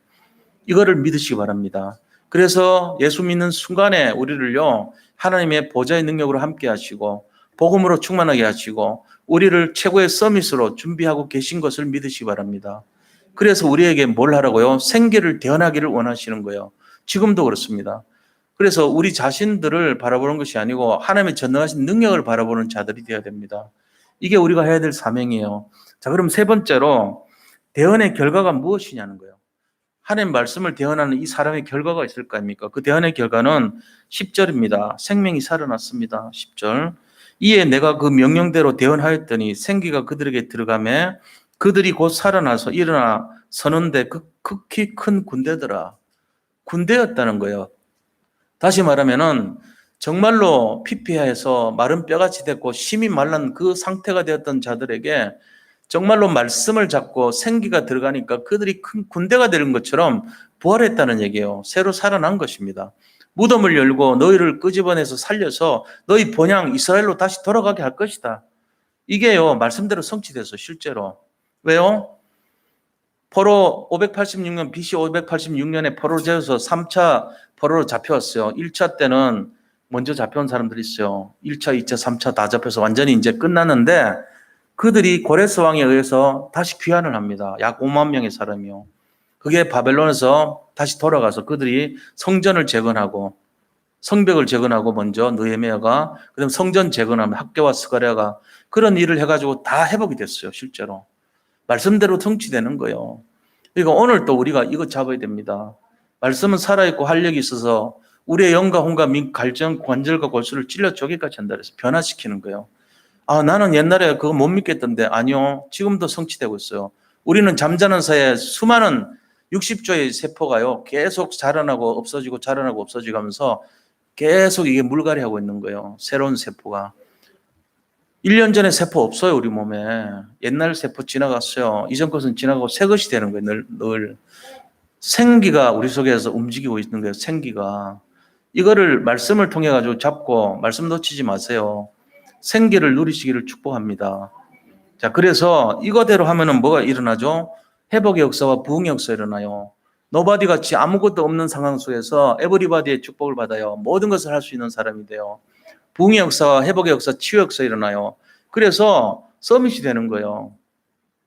Speaker 1: 이거를 믿으시기 바랍니다. 그래서 예수 믿는 순간에 우리를요, 하나님의 보좌의 능력으로 함께 하시고, 복음으로 충만하게 하시고, 우리를 최고의 서밋으로 준비하고 계신 것을 믿으시기 바랍니다. 그래서 우리에게 뭘 하라고요? 생기를 대언하기를 원하시는 거예요. 지금도 그렇습니다. 그래서 우리 자신들을 바라보는 것이 아니고 하나님의 전능하신 능력을 바라보는 자들이 되어야 됩니다. 이게 우리가 해야 될 사명이에요. 자, 그럼 세 번째로 대언의 결과가 무엇이냐는 거예요. 하나님 말씀을 대언하는 이 사람의 결과가 있을 거 아닙니까? 그 대언의 결과는 10절입니다. 생명이 살아났습니다. 10절. 이에 내가 그 명령대로 대언하였더니 생기가 그들에게 들어가매 그들이 곧 살아나서 일어나 서는데 그 극히 큰 군대더라. 군대였다는 거예요. 다시 말하면은 정말로 피폐해서 마른 뼈같이 됐고 심이 말란 그 상태가 되었던 자들에게 정말로 말씀을 잡고 생기가 들어가니까 그들이 큰 군대가 되는 것처럼 부활했다는 얘기예요. 새로 살아난 것입니다. 무덤을 열고 너희를 끄집어내서 살려서 너희 본향 이스라엘로 다시 돌아가게 할 것이다. 이게요, 말씀대로 성취돼서 실제로. 왜요? 포로 586년, BC 586년에 포로를 재워서 3차 포로로 잡혀왔어요. 1차 때는 먼저 잡혀온 사람들이 있어요. 1차, 2차, 3차 다 잡혀서 완전히 이제 끝났는데 그들이 고레스 왕에 의해서 다시 귀환을 합니다. 약 5만 명의 사람이요. 그게 바벨론에서 다시 돌아가서 그들이 성전을 재건하고 성벽을 재건하고 먼저 느헤미야가 그다음 성전 재건하면 학교와 스가랴가 그런 일을 해가지고 다 회복이 됐어요. 실제로. 말씀대로 성취되는 거예요. 그러니까 오늘 또 우리가 이거 잡아야 됩니다. 말씀은 살아있고 활력이 있어서 우리의 영과 혼과 갈증, 관절과 골수를 찔러 쪼개까지 한다 그래서 변화시키는 거예요. 아, 나는 옛날에 그거 못 믿겠던데 아니요. 지금도 성취되고 있어요. 우리는 잠자는 사이에 수많은 60조의 세포가요. 계속 자라나고 없어지고 자라나고 없어지고 하면서 계속 이게 물갈이 하고 있는 거예요. 새로운 세포가. 1년 전에 세포 없어요, 우리 몸에. 옛날 세포 지나갔어요. 이전 것은 지나가고 새 것이 되는 거예요, 늘. 생기가 우리 속에서 움직이고 있는 거예요, 생기가. 이거를 말씀을 통해 가지고 잡고 말씀 놓치지 마세요. 생기를 누리시기를 축복합니다. 자, 그래서 이거대로 하면은 뭐가 일어나죠? 회복의 역사와 부흥의 역사가 일어나요. 노바디 같이 아무것도 없는 상황 속에서 에브리바디의 축복을 받아요. 모든 것을 할 수 있는 사람이 돼요. 부흥의 역사와 회복의 역사, 치유 역사 일어나요. 그래서 서밋이 되는 거예요.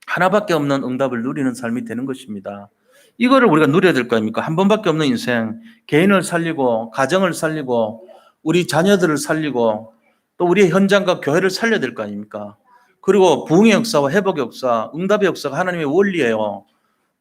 Speaker 1: 하나밖에 없는 응답을 누리는 삶이 되는 것입니다. 이거를 우리가 누려야 될 거 아닙니까? 한 번밖에 없는 인생, 개인을 살리고 가정을 살리고 우리 자녀들을 살리고 또 우리의 현장과 교회를 살려야 될 거 아닙니까? 그리고 부흥의 역사와 회복의 역사, 응답의 역사가 하나님의 원리예요.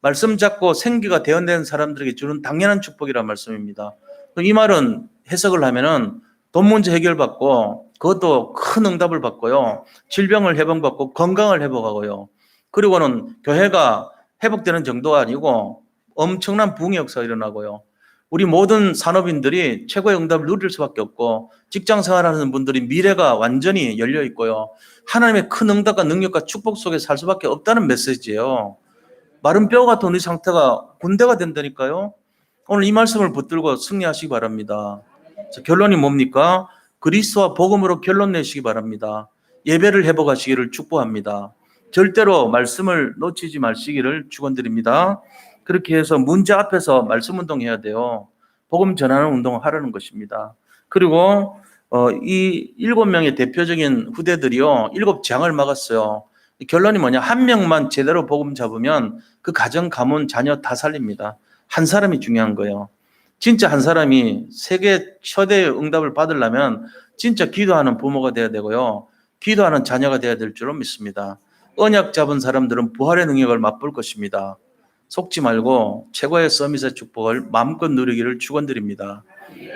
Speaker 1: 말씀 잡고 생기가 대언된 사람들에게 주는 당연한 축복이란 말씀입니다. 이 말은 해석을 하면은 돈 문제 해결받고 그것도 큰 응답을 받고요. 질병을 회복받고 건강을 회복하고요. 그리고는 교회가 회복되는 정도가 아니고 엄청난 부흥의 역사가 일어나고요. 우리 모든 산업인들이 최고의 응답을 누릴 수밖에 없고 직장 생활하는 분들이 미래가 완전히 열려 있고요. 하나님의 큰 응답과 능력과 축복 속에 살 수밖에 없다는 메시지예요. 마른 뼈 같은 우리 상태가 군대가 된다니까요. 오늘 이 말씀을 붙들고 승리하시기 바랍니다. 자, 결론이 뭡니까? 그리스도와 복음으로 결론 내시기 바랍니다. 예배를 회복하시기를 축복합니다. 절대로 말씀을 놓치지 마시기를 축원드립니다. 그렇게 해서 문제 앞에서 말씀 운동해야 돼요. 복음 전하는 운동을 하라는 것입니다. 그리고 이 7명의 대표적인 후대들이요, 7장을 막았어요. 결론이 뭐냐? 한 명만 제대로 복음 잡으면 그 가정, 가문, 자녀 다 살립니다. 한 사람이 중요한 거예요. 진짜 한 사람이 세계 최대의 응답을 받으려면 진짜 기도하는 부모가 돼야 되고요. 기도하는 자녀가 돼야 될 줄로 믿습니다. 언약 잡은 사람들은 부활의 능력을 맛볼 것입니다. 속지 말고 최고의 서밋의 축복을 마음껏 누리기를 축원드립니다.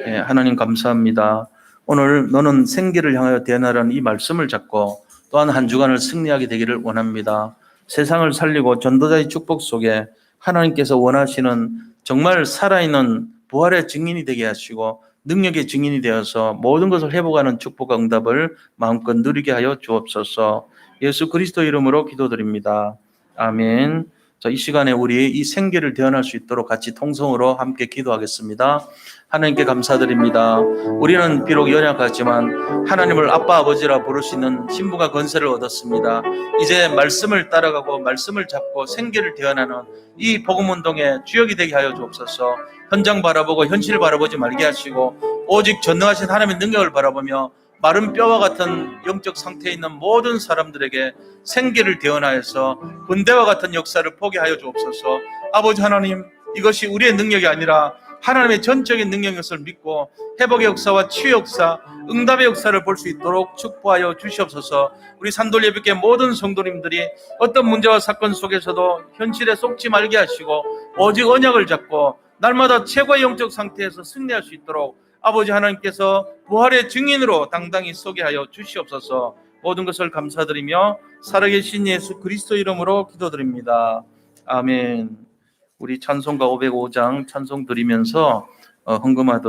Speaker 1: 예, 하나님 감사합니다. 오늘 너는 생기를 향하여 대나라는 이 말씀을 잡고 또한 한 주간을 승리하게 되기를 원합니다. 세상을 살리고 전도자의 축복 속에 하나님께서 원하시는 정말 살아있는 부활의 증인이 되게 하시고 능력의 증인이 되어서 모든 것을 회복하는 축복과 응답을 마음껏 누리게 하여 주옵소서. 예수 그리스도 이름으로 기도드립니다. 아멘. 자, 이 시간에 우리 이 생계를 대언할 수 있도록 같이 통성으로 함께 기도하겠습니다. 하나님께 감사드립니다. 우리는 비록 연약하지만 하나님을 아빠 아버지라 부를 수 있는 신분과 권세를 얻었습니다. 이제 말씀을 따라가고 말씀을 잡고 생계를 대언하는 이 복음운동의 주역이 되게 하여 주옵소서. 현장 바라보고 현실 바라보지 말게 하시고 오직 전능하신 하나님의 능력을 바라보며 마른 뼈와 같은 영적 상태에 있는 모든 사람들에게 생기를 대언하여서 군대와 같은 역사를 보게 하여 주옵소서. 아버지 하나님, 이것이 우리의 능력이 아니라 하나님의 전적인 능력인 것을 믿고 회복의 역사와 치유 역사, 응답의 역사를 볼 수 있도록 축복하여 주시옵소서. 우리 산돌예배교회 모든 성도님들이 어떤 문제와 사건 속에서도 현실에 속지 말게 하시고 오직 언약을 잡고 날마다 최고의 영적 상태에서 승리할 수 있도록 아버지 하나님께서 부활의 증인으로 당당히 서게 하여 주시옵소서. 모든 것을 감사드리며 살아계신 예수 그리스도 이름으로 기도드립니다. 아멘. 우리 찬송가 505장 찬송 드리면서 헌금하도록